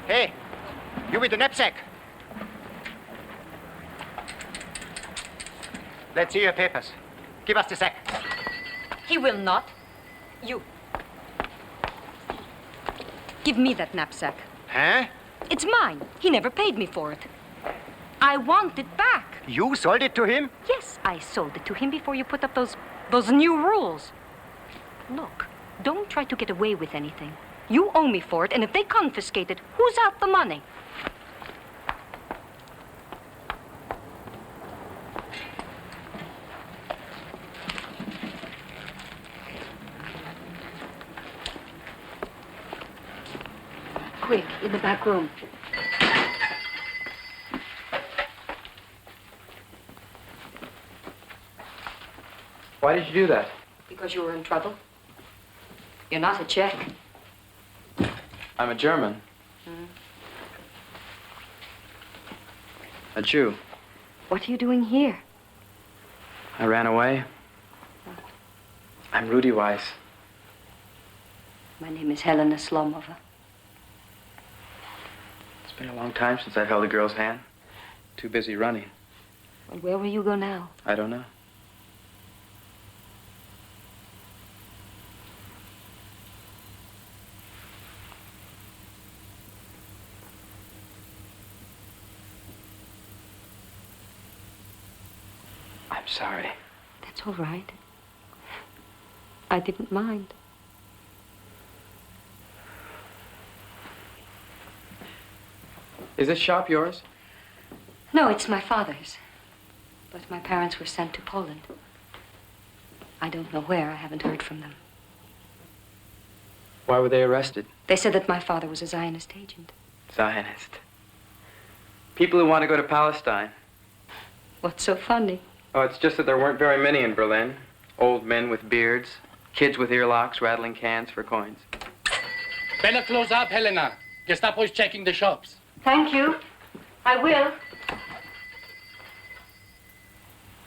[SPEAKER 3] Hey, you with the knapsack. Let's see your papers. Give us the sack.
[SPEAKER 17] He will not. You. Give me that knapsack.
[SPEAKER 3] Huh?
[SPEAKER 17] It's mine. He never paid me for it. I want it back.
[SPEAKER 3] You sold it to him?
[SPEAKER 17] Yes, I sold it to him before you put up those new rules. Look, don't try to get away with anything. You owe me for it, and if they confiscate it, who's out the money?
[SPEAKER 6] Quick, in the back room.
[SPEAKER 13] Why did you do that?
[SPEAKER 6] Because you were in trouble. You're not a Czech.
[SPEAKER 13] I'm a German. A Jew.
[SPEAKER 17] What are you doing here?
[SPEAKER 13] I ran away. I'm Rudy Weiss.
[SPEAKER 17] My name is Helena Slomova.
[SPEAKER 13] It's been a long time since I held a girl's hand. Too busy running.
[SPEAKER 17] Well, where will you go now?
[SPEAKER 13] I don't know. I'm sorry.
[SPEAKER 17] That's all right. I didn't mind.
[SPEAKER 13] Is this shop yours?
[SPEAKER 17] No, it's my father's. But my parents were sent to Poland. I don't know where. I haven't heard from them.
[SPEAKER 13] Why were they arrested?
[SPEAKER 17] They said that my father was a Zionist agent.
[SPEAKER 13] Zionist. People who want to go to Palestine.
[SPEAKER 17] What's so funny?
[SPEAKER 13] Oh, it's just that there weren't very many in Berlin. Old men with beards, kids with earlocks rattling cans for coins.
[SPEAKER 22] Better close up, Helena. Gestapo is checking the shops.
[SPEAKER 17] Thank you. I will.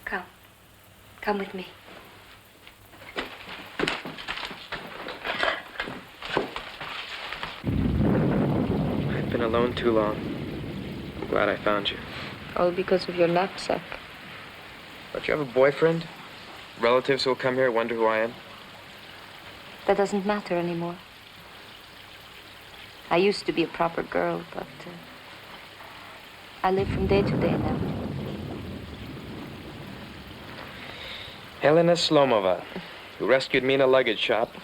[SPEAKER 17] Come. Come with me.
[SPEAKER 13] I've been alone too long. I'm glad I found you.
[SPEAKER 7] All because of your knapsack.
[SPEAKER 13] Don't you have a boyfriend? Relatives who'll come here wonder who I am?
[SPEAKER 17] That doesn't matter anymore. I used to be a proper girl, but I live from day to day now.
[SPEAKER 13] Helena Slomova, who rescued me in a luggage shop.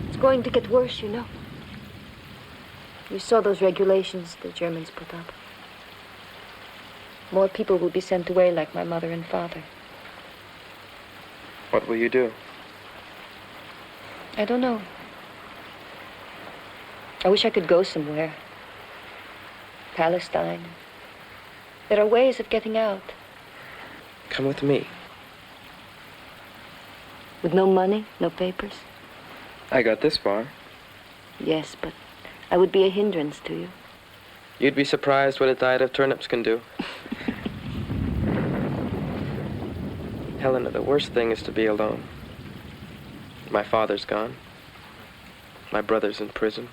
[SPEAKER 7] It's going to get worse, you know. You saw those regulations the Germans put up. More people will be sent away like my mother and father.
[SPEAKER 13] What will you do?
[SPEAKER 7] I don't know. I wish I could go somewhere. Palestine. There are ways of getting out.
[SPEAKER 13] Come with me.
[SPEAKER 7] With no money, no papers?
[SPEAKER 13] I got this far.
[SPEAKER 7] Yes, but I would be a hindrance to you.
[SPEAKER 13] You'd be surprised what a diet of turnips can do. Helena, the worst thing is to be alone. My father's gone. My brother's in prison.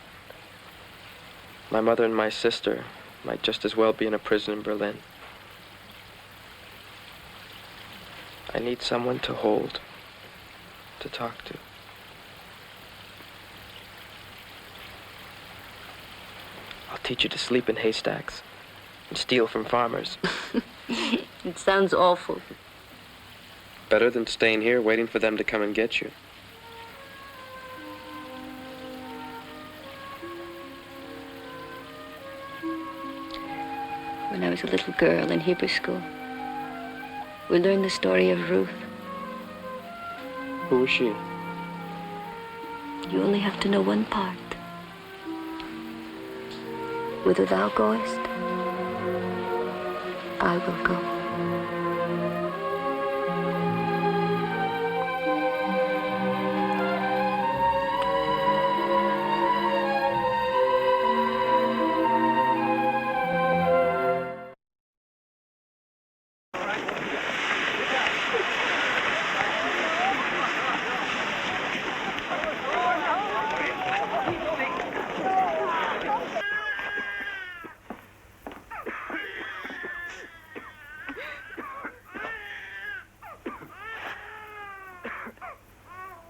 [SPEAKER 13] My mother and my sister might just as well be in a prison in Berlin. I need someone to hold, to talk to. I'll teach you to sleep in haystacks and steal from farmers.
[SPEAKER 7] It sounds awful.
[SPEAKER 13] Better than staying here waiting for them to come and get you.
[SPEAKER 7] When I was a little girl in Hebrew school, we learned the story of Ruth.
[SPEAKER 13] Who was she?
[SPEAKER 7] You only have to know one part. Whither thou goest, I will go.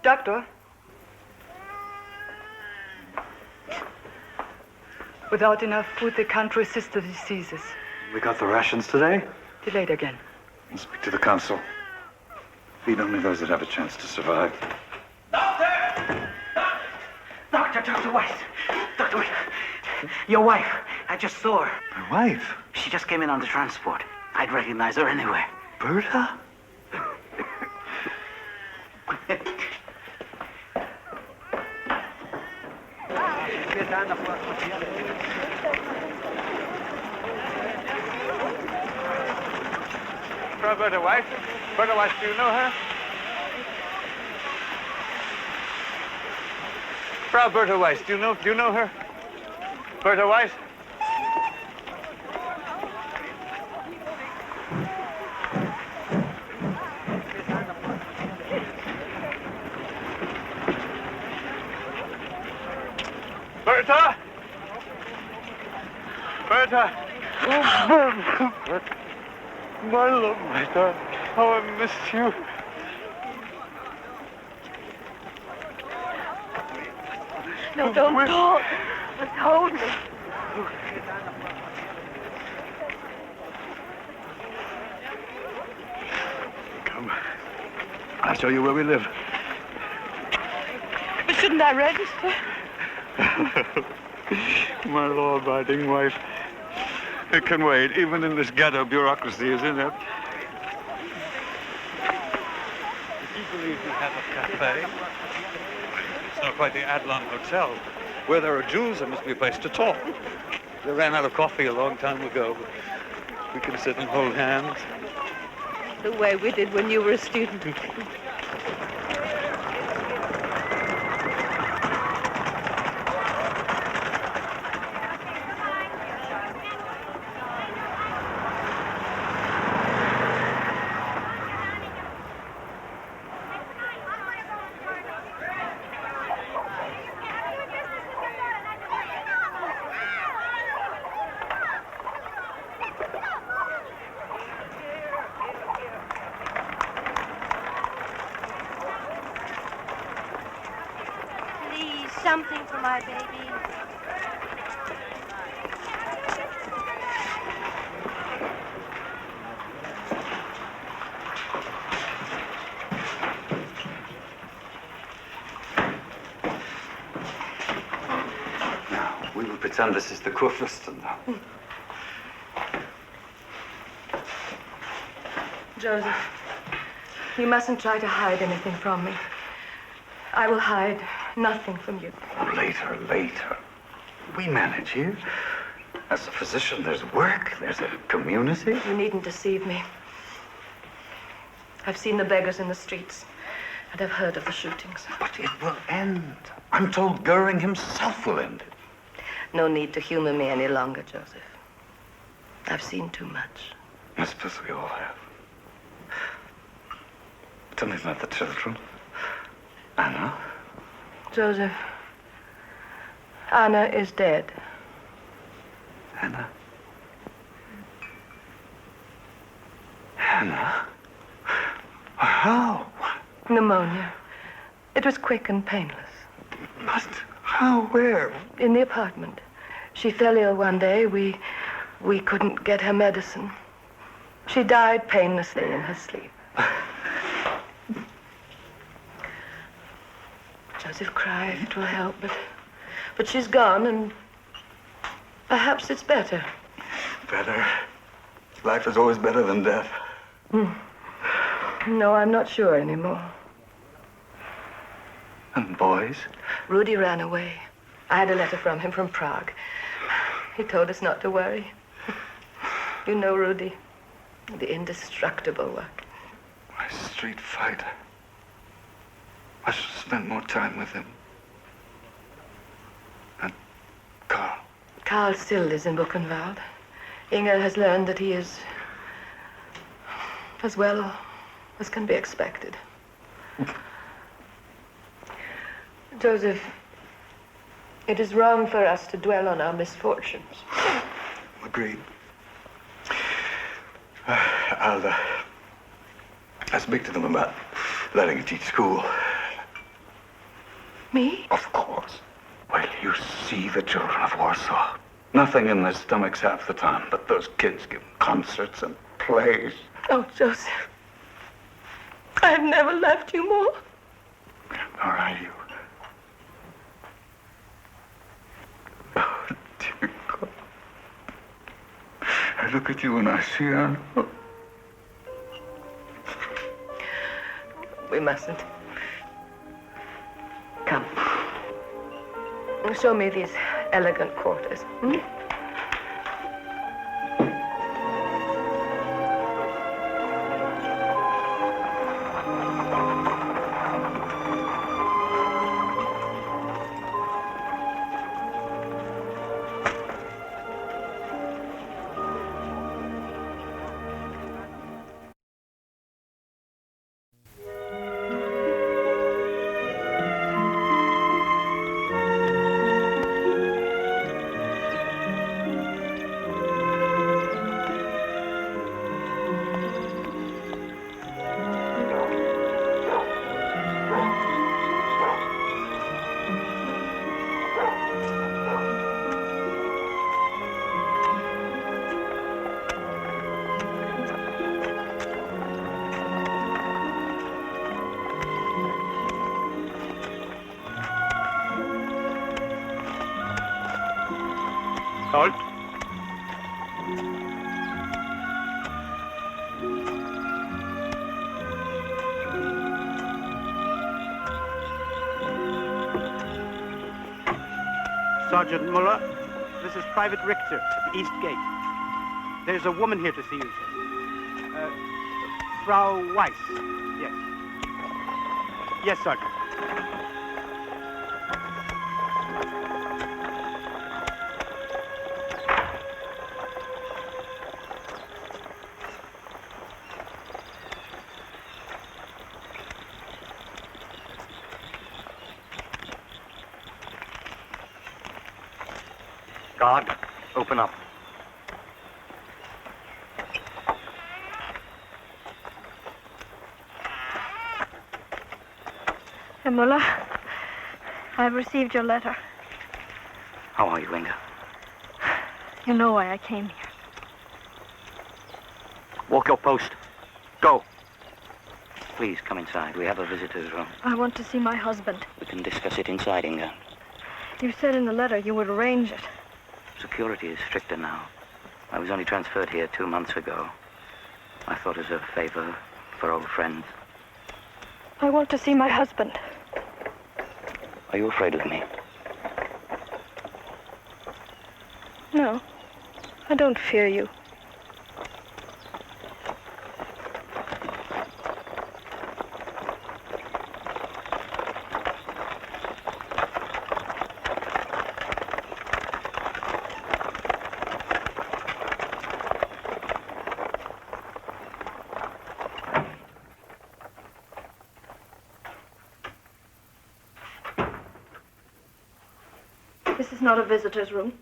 [SPEAKER 20] Doctor? Without enough food, they can't resist the diseases.
[SPEAKER 9] We got the rations today?
[SPEAKER 20] Delayed again.
[SPEAKER 9] I'll speak to the council. Feed only those that have a chance to survive.
[SPEAKER 8] Dr. Weiss. Dr. Weiss. Your wife. I just saw her.
[SPEAKER 9] My wife?
[SPEAKER 8] She just came in on the transport. I'd recognize her anywhere.
[SPEAKER 9] Berta?
[SPEAKER 1] Frau Berta Weiss? Berta Weiss, do you know her? Frau Berta Weiss, do you know her? Berta Weiss? Berta? Berta? Oh, Berta. My love, my darling. How I missed you.
[SPEAKER 6] No, don't talk. Just hold me.
[SPEAKER 9] Come. I'll show you where we live.
[SPEAKER 6] But shouldn't I register?
[SPEAKER 1] My law-abiding wife. It can wait, even in this ghetto bureaucracy, isn't it?
[SPEAKER 9] If you believe we have a cafe, it's not quite the Adlon Hotel. Where there are Jews, there must be a place to talk. They ran out of coffee a long time ago, but we can sit and hold hands.
[SPEAKER 15] The way we did when you were a student.
[SPEAKER 12] Something for my baby.
[SPEAKER 1] Now, we will pretend this is the Kurfürsten now.
[SPEAKER 11] Joseph, you mustn't try to hide anything from me. I will hide nothing from you.
[SPEAKER 1] Later. We manage here. As a physician, there's work, there's a community.
[SPEAKER 11] You needn't deceive me. I've seen the beggars in the streets, and I've heard of the shootings.
[SPEAKER 1] But it will end. I'm told Goering himself will end it.
[SPEAKER 11] No need to humor me any longer, Joseph. I've seen too much.
[SPEAKER 1] I suppose we all have. Tell me about the children. Anna?
[SPEAKER 11] Joseph, Anna is dead.
[SPEAKER 1] Anna? Anna? How?
[SPEAKER 11] Pneumonia. It was quick and painless.
[SPEAKER 1] But how? Where?
[SPEAKER 11] In the apartment. She fell ill one day. We couldn't get her medicine. She died painlessly in her sleep. Joseph, cry if it will help, but she's gone, and perhaps it's better.
[SPEAKER 1] Better? Life is always better than death.
[SPEAKER 11] No, I'm not sure anymore.
[SPEAKER 1] And boys?
[SPEAKER 11] Rudy ran away. I had a letter from him from Prague. He told us not to worry. You know Rudy, the indestructible one.
[SPEAKER 1] My street fighter. I should have spent more time with him. And Carl.
[SPEAKER 11] Carl still lives in Buchenwald. Inge has learned that he is as well as can be expected. Joseph, it is wrong for us to dwell on our misfortunes.
[SPEAKER 1] Agreed. I'll speak to them about letting you teach school.
[SPEAKER 11] Me?
[SPEAKER 1] Of course. Well, you see the children of Warsaw. Nothing in their stomachs half the time, but those kids give concerts and plays.
[SPEAKER 11] Oh, Joseph, I have never loved you more.
[SPEAKER 1] Nor I you. Oh, dear God. I look at you and I see Anna.
[SPEAKER 11] We mustn't. Come. Show me these elegant quarters.
[SPEAKER 10] Halt. Sergeant Muller, this is Private Richter at the East Gate. There's a woman here to see you, sir. Frau Weiss. Yes. Yes, Sergeant.
[SPEAKER 16] Guard, open up.
[SPEAKER 18] Herr Muller, I've received your letter.
[SPEAKER 16] How are you, Inga?
[SPEAKER 18] You know why I came here.
[SPEAKER 16] Walk your post. Go. Please come inside. We have a visitor's room.
[SPEAKER 18] I want to see my husband.
[SPEAKER 16] We can discuss it inside, Inga.
[SPEAKER 18] You said in the letter you would arrange it.
[SPEAKER 16] Security is stricter now. I was only transferred here 2 months ago. I thought as a favor for old friends.
[SPEAKER 18] I want to see my husband.
[SPEAKER 16] Are you afraid of me?
[SPEAKER 18] No, I don't fear you. This is not a visitor's room.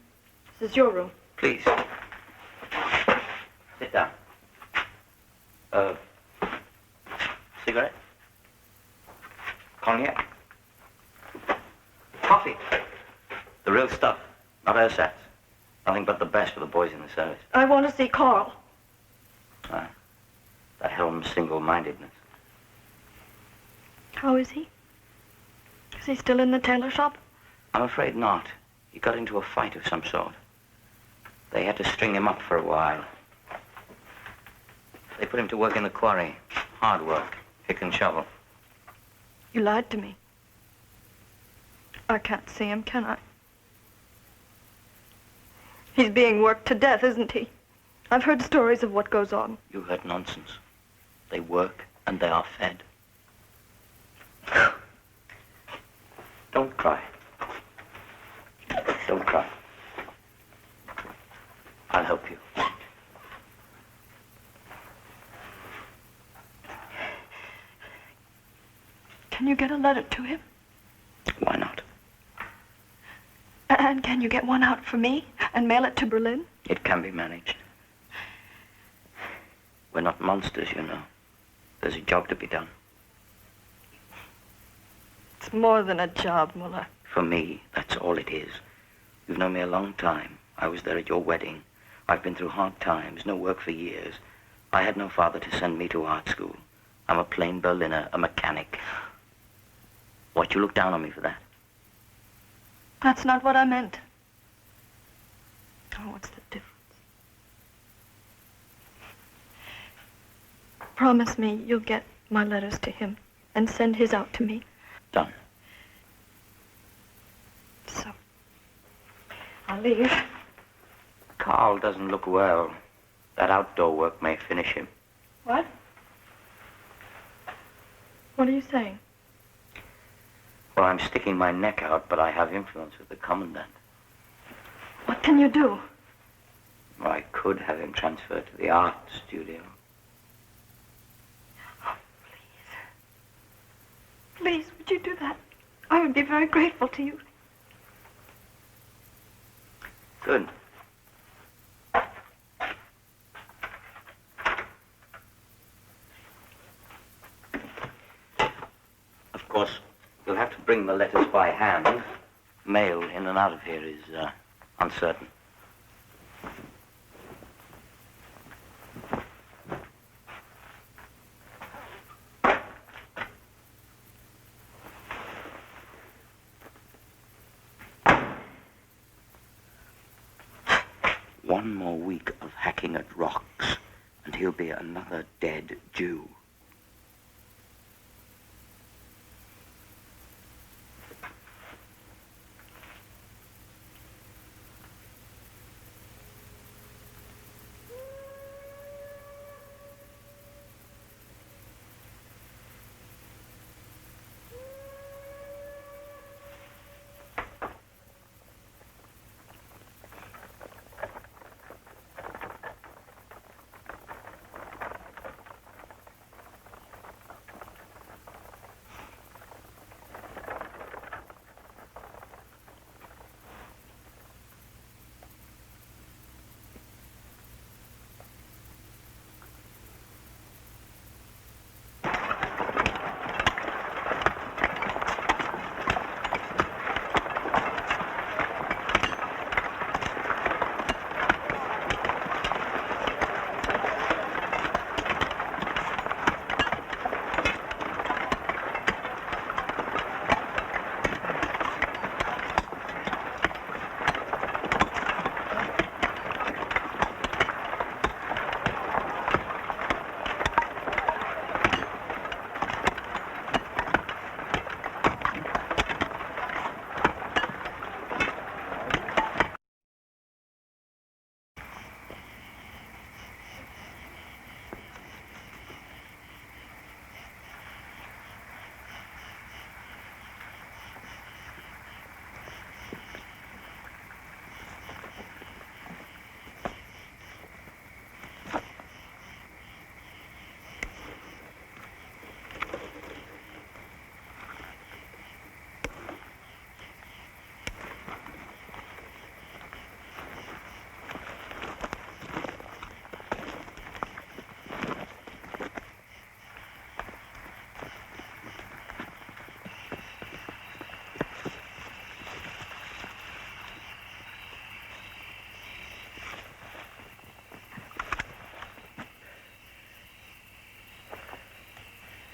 [SPEAKER 18] This is your room.
[SPEAKER 16] Please. Sit down. Cigarette? Cognac? Coffee? The real stuff, not ersatz. Nothing but the best for the boys in the service.
[SPEAKER 18] I want to see Carl.
[SPEAKER 16] That Helm's single-mindedness.
[SPEAKER 18] How is he? Is he still in the tailor shop?
[SPEAKER 16] I'm afraid not. He got into a fight of some sort. They had to string him up for a while. They put him to work in the quarry. Hard work, pick and shovel.
[SPEAKER 18] You lied to me. I can't see him, can I? He's being worked to death, isn't he? I've heard stories of what goes on.
[SPEAKER 16] You heard nonsense. They work and they are fed. Don't cry. Don't cry. I'll help you.
[SPEAKER 18] Can you get a letter to him?
[SPEAKER 16] Why not?
[SPEAKER 18] And can you get one out for me and mail it to Berlin?
[SPEAKER 16] It can be managed. We're not monsters, you know. There's a job to be done.
[SPEAKER 18] It's more than a job, Muller.
[SPEAKER 16] For me, that's all it is. You've known me a long time. I was there at your wedding. I've been through hard times, no work for years. I had no father to send me to art school. I'm a plain Berliner, a mechanic. What, you look down on me for that?
[SPEAKER 18] That's not what I meant. Oh, what's the difference? Promise me you'll get my letters to him and send his out to me.
[SPEAKER 16] Done.
[SPEAKER 18] So, I'll leave.
[SPEAKER 16] Carl doesn't look well. That outdoor work may finish him.
[SPEAKER 18] What? What are you saying?
[SPEAKER 16] Well, I'm sticking my neck out, but I have influence with the commandant.
[SPEAKER 18] What can you do?
[SPEAKER 16] Well, I could have him transferred to the art studio.
[SPEAKER 18] Oh, please. Please, would you do that? I would be very grateful to you.
[SPEAKER 16] Good. Of course, you'll have to bring the letters by hand. Mail in and out of here is uncertain.
[SPEAKER 4] One more week of hacking at rocks, and he'll be another dead Jew.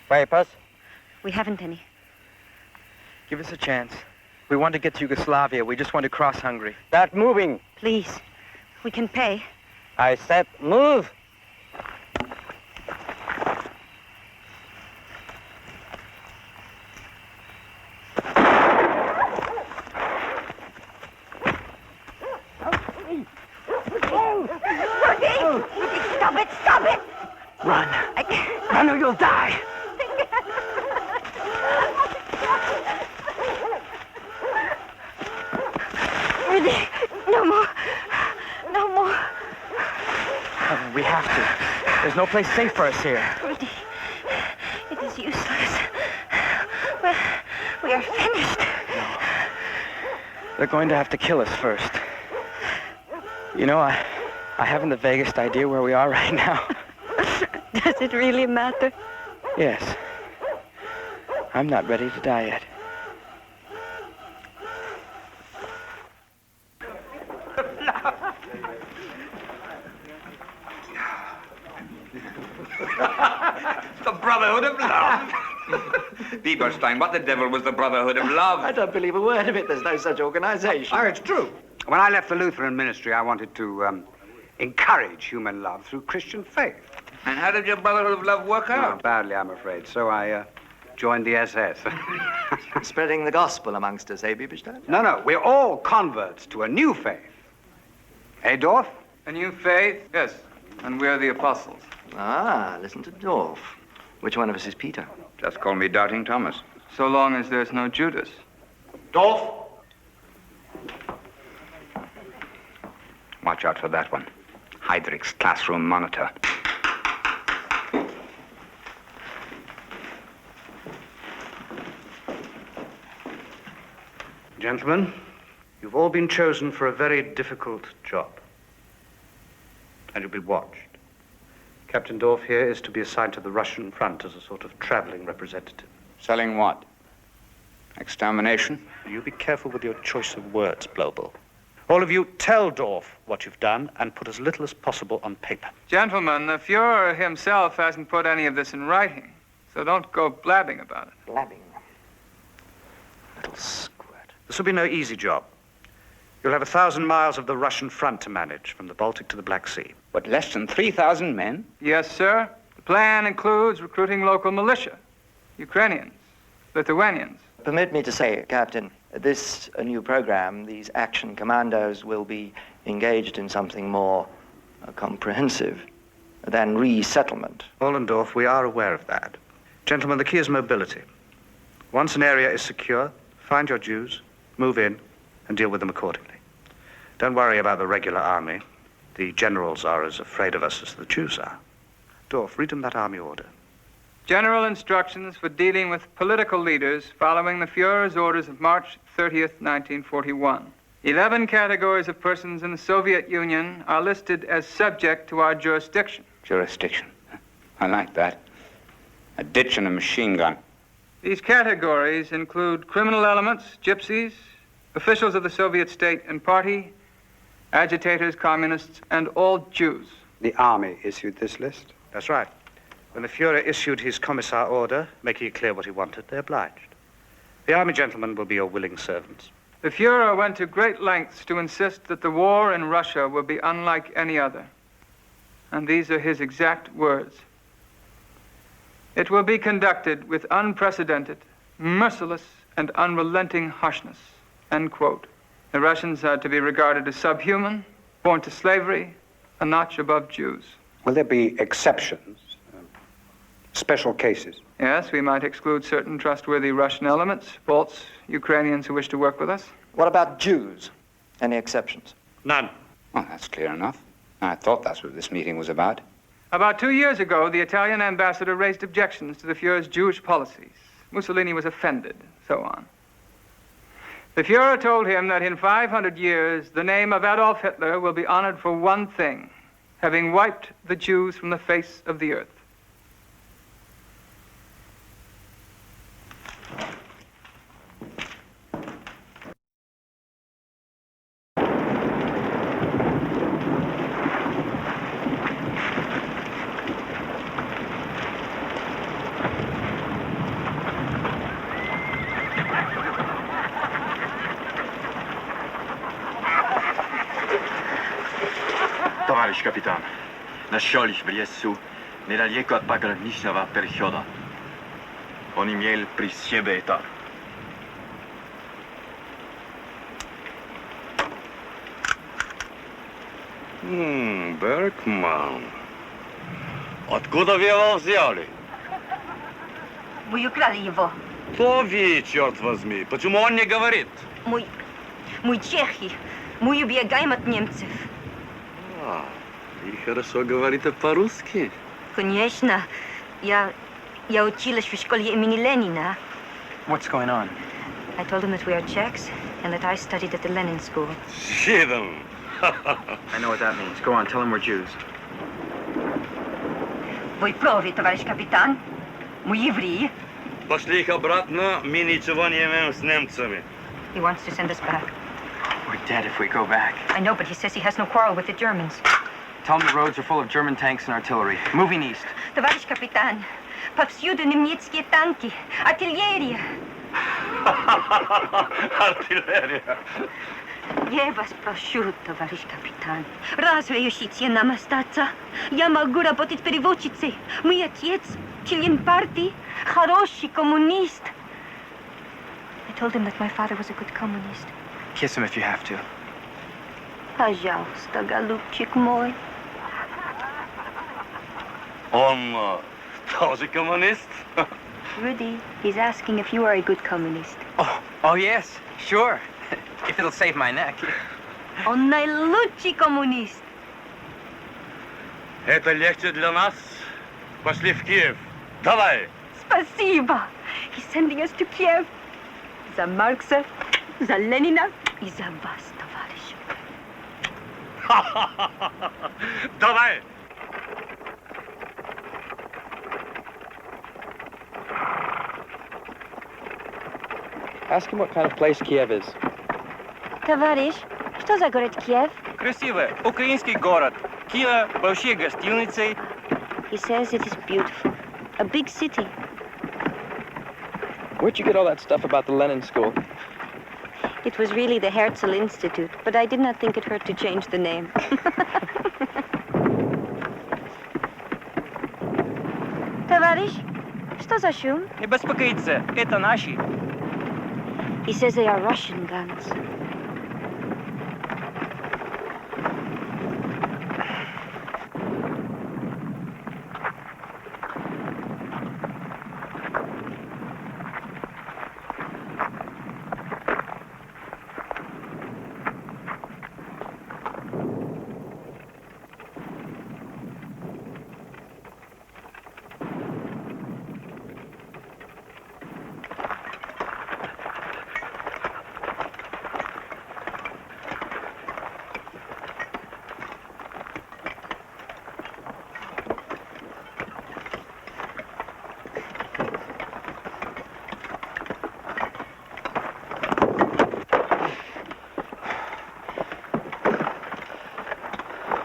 [SPEAKER 13] Papers?
[SPEAKER 17] We haven't any.
[SPEAKER 13] Give us a chance. We want to get to Yugoslavia. We just want to cross Hungary. Start moving.
[SPEAKER 17] Please. We can pay.
[SPEAKER 13] I said move.
[SPEAKER 12] Stop it! Stop it!
[SPEAKER 8] Run. Run or you'll die.
[SPEAKER 12] Rudy, no more. No more.
[SPEAKER 13] We have to. There's no place safe for us here.
[SPEAKER 12] Rudy, it is useless. We are finished.
[SPEAKER 13] They're going to have to kill us first. You know, I haven't the vaguest idea where we are right now.
[SPEAKER 17] Does it really matter?
[SPEAKER 13] Yes. I'm not ready to die yet.
[SPEAKER 19] The Brotherhood of Love. Bieberstein, what the devil was the Brotherhood of Love?
[SPEAKER 8] I don't believe a word of it. There's no such organization.
[SPEAKER 10] Oh, it's true. When I left the Lutheran ministry, I wanted to encourage human love through Christian faith.
[SPEAKER 19] And how did your Brotherhood of Love work out?
[SPEAKER 10] Oh, badly, I'm afraid. So I joined the SS.
[SPEAKER 8] Spreading the gospel amongst us, eh, Bieberstein?
[SPEAKER 10] No, we're all converts to a new faith. Eh, Dorf?
[SPEAKER 2] A new faith? Yes. And we're the apostles.
[SPEAKER 8] Ah, listen to Dorf. Which one of us is Peter?
[SPEAKER 19] Just call me Doubting Thomas.
[SPEAKER 2] So long as there's no Judas.
[SPEAKER 10] Dorf?
[SPEAKER 19] Watch out for that one. Heydrich's classroom monitor.
[SPEAKER 10] Gentlemen, you've all been chosen for a very difficult job. And you'll be watched. Captain Dorf here is to be assigned to the Russian front as a sort of traveling representative.
[SPEAKER 19] Selling what? Extermination?
[SPEAKER 10] You be careful with your choice of words, Blobel. All of you, tell Dorf what you've done and put as little as possible on paper.
[SPEAKER 2] Gentlemen, the Fuhrer himself hasn't put any of this in writing, so don't go blabbing about it.
[SPEAKER 8] Blabbing? Little squirt.
[SPEAKER 10] This will be no easy job.
[SPEAKER 5] You'll have 1,000 miles of the Russian front to manage, from the Baltic to the Black Sea.
[SPEAKER 19] But less than 3,000 men?
[SPEAKER 2] Yes, sir. The plan includes recruiting local militia, Ukrainians, Lithuanians.
[SPEAKER 21] Permit me to say, Captain, this new program, these action commandos will be engaged in something more comprehensive than resettlement.
[SPEAKER 5] Ollendorf, we are aware of that. Gentlemen, the key is mobility. Once an area is secure, find your Jews, move in, and deal with them accordingly. Don't worry about the regular army. The generals are as afraid of us as the Jews are. Dorf, read them that army order.
[SPEAKER 2] General instructions for dealing with political leaders following the Führer's orders of March 30th, 1941. 11 categories of persons in the Soviet Union are listed as subject to our jurisdiction.
[SPEAKER 19] Jurisdiction. I like that. A ditch and a machine gun.
[SPEAKER 2] These categories include criminal elements, gypsies, officials of the Soviet state and party, agitators, communists, and all Jews.
[SPEAKER 5] The army issued this list? That's right. When the Führer issued his commissar order, making it clear what he wanted, they obliged. The army gentlemen will be your willing servants.
[SPEAKER 2] The Führer went to great lengths to insist that the war in Russia will be unlike any other. And these are his exact words. It will be conducted with unprecedented, merciless, and unrelenting harshness. End quote. The Russians are to be regarded as subhuman, born to slavery, a notch above Jews.
[SPEAKER 5] Will there be exceptions? Special cases?
[SPEAKER 2] Yes, we might exclude certain trustworthy Russian elements, Balts, Ukrainians who wish to work with us.
[SPEAKER 21] What about Jews? Any exceptions?
[SPEAKER 5] None.
[SPEAKER 19] Well, that's clear enough. I thought that's what this meeting was about.
[SPEAKER 2] About 2 years ago, the Italian ambassador raised objections to the Führer's Jewish policies. Mussolini was offended, so on. The Führer told him that in 500 years, the name of Adolf Hitler will be honored for one thing, having wiped the Jews from the face of the earth.
[SPEAKER 23] Товарищ капитан, нашел в лесу недалеко от пограничного перехода. Он имел при себе это.
[SPEAKER 24] Беркман. Откуда вы его взяли?
[SPEAKER 15] Мы украли его.
[SPEAKER 24] Кто вы, черт возьми? Почему он не говорит?
[SPEAKER 15] Мы чехи. Мы убегаем от немцев.
[SPEAKER 24] И хорошо говорите по-русски?
[SPEAKER 15] Конечно. Я училась в школе имени Ленина.
[SPEAKER 13] What's going on?
[SPEAKER 15] I told him that we are Czechs and that I studied at the Lenin School.
[SPEAKER 24] Shidden.
[SPEAKER 13] I know what that means. Go on, tell him we're Jews.
[SPEAKER 15] Вы правы, товарищ капитан. Мы евреи.
[SPEAKER 24] Пошли их обратно, мы ничего не имеем с немцами.
[SPEAKER 15] He wants to send us back.
[SPEAKER 13] We're dead if we go back.
[SPEAKER 15] I know, but he says he has no quarrel with the Germans.
[SPEAKER 13] Tell him the roads are full of German tanks and artillery. Moving east.
[SPEAKER 15] Товарищ капитан, повсюду немецкие танки, артиллерия.
[SPEAKER 24] Артиллерия.
[SPEAKER 15] Я вас прошу, товарищ капитан, разрешите нам остаться? Я могу работать переводчицей. Мой отец, член партии, хороший коммунист. I told him that my father was a good communist.
[SPEAKER 13] Kiss him if you have to.
[SPEAKER 15] Пожалуйста, голубчик мой.
[SPEAKER 24] Он тоже коммунист?
[SPEAKER 15] Rudy, he's asking if you are a good communist.
[SPEAKER 13] Oh yes, sure. If it'll save my neck.
[SPEAKER 15] Он наилучший коммунист.
[SPEAKER 24] Это легче для нас. Пошли в Киев. Давай.
[SPEAKER 15] Спасибо. He's sending us to Kiev. За Маркса, за Ленина и за вас, товарищ.
[SPEAKER 24] Давай.
[SPEAKER 13] Ask him what kind of place Kiev is.
[SPEAKER 15] Товарищ, что за город Киев?
[SPEAKER 25] Красивый, украинский город. Киев, большие гостиницы.
[SPEAKER 15] He says it is beautiful. A big city.
[SPEAKER 13] Where'd you get all that stuff about the Lenin School?
[SPEAKER 15] It was really the Herzl Institute, but I did not think it hurt to change the name. Товарищ, что за шум?
[SPEAKER 25] Не беспокоиться, это наши.
[SPEAKER 15] He says they are Russian guns.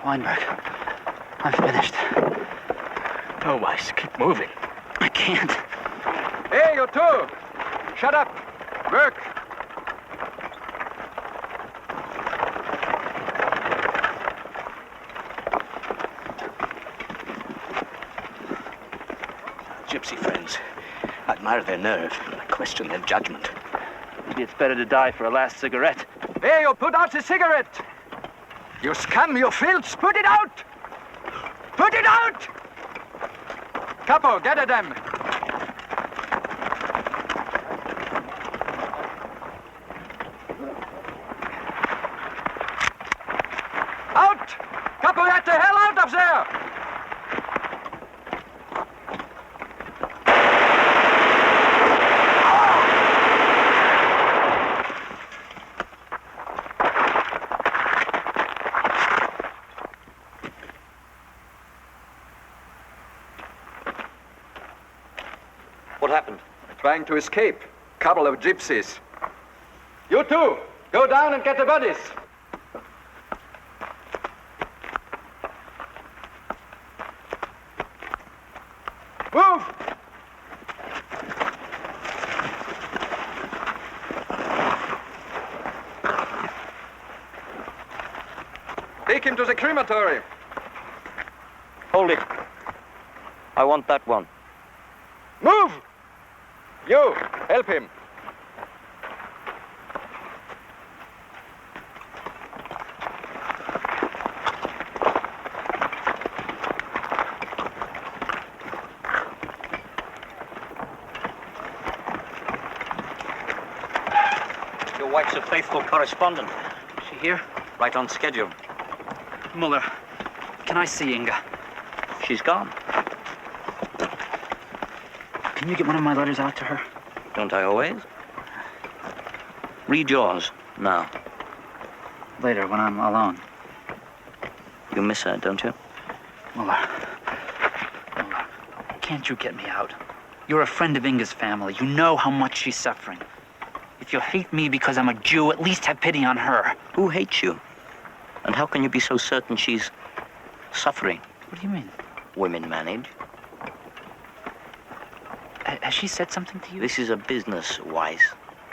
[SPEAKER 3] Weinberg, I'm finished.
[SPEAKER 8] No, Weiss, keep moving.
[SPEAKER 3] I can't.
[SPEAKER 2] Hey, you two! Shut up! Work!
[SPEAKER 8] Gypsy friends. I admire their nerve, but I question their judgment.
[SPEAKER 3] Maybe it's better to die for a last cigarette.
[SPEAKER 2] Hey, you put out the cigarette! You scum, you filth! Put it out! Put it out! Capo, gather them! Out! Capo, get the hell out of there!
[SPEAKER 19] What happened? Trying to escape. Couple of gypsies. You two, go down and get the bodies. Move! Take him to the crematory.
[SPEAKER 21] Hold it. I want that one.
[SPEAKER 19] Move! You, help him.
[SPEAKER 3] Your wife's a faithful correspondent. Is she here?
[SPEAKER 21] Right on schedule.
[SPEAKER 3] Muller, can I see Inga?
[SPEAKER 21] She's gone.
[SPEAKER 3] Can you get one of my letters out to her?
[SPEAKER 21] Don't I always? Read yours, now.
[SPEAKER 3] Later, when I'm alone.
[SPEAKER 21] You miss her, don't you?
[SPEAKER 3] Muller, can't you get me out? You're a friend of Inga's family. You know how much she's suffering. If you hate me because I'm a Jew, at least have pity on her.
[SPEAKER 21] Who hates you? And how can you be so certain she's suffering?
[SPEAKER 3] What do you mean?
[SPEAKER 21] Women manage.
[SPEAKER 3] Has she said something to you?
[SPEAKER 21] This is a business, Weiss.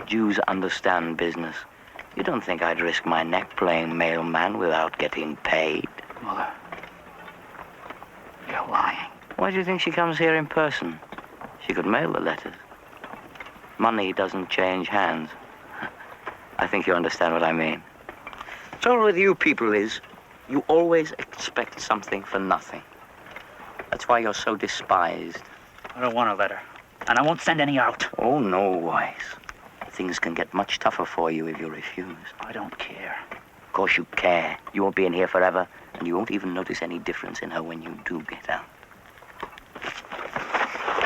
[SPEAKER 21] Jews understand business. You don't think I'd risk my neck playing mailman without getting paid?
[SPEAKER 3] Muller, you're lying.
[SPEAKER 21] Why do you think she comes here in person? She could mail the letters. Money doesn't change hands. I think you understand what I mean. The trouble with you people is, you always expect something for nothing. That's why you're so despised.
[SPEAKER 3] I don't want a letter. And I won't send any out.
[SPEAKER 21] Oh, no, Weiss. Things can get much tougher for you if you refuse.
[SPEAKER 3] I don't care.
[SPEAKER 21] Of course you care. You won't be in here forever, and you won't even notice any difference in her when you do get out.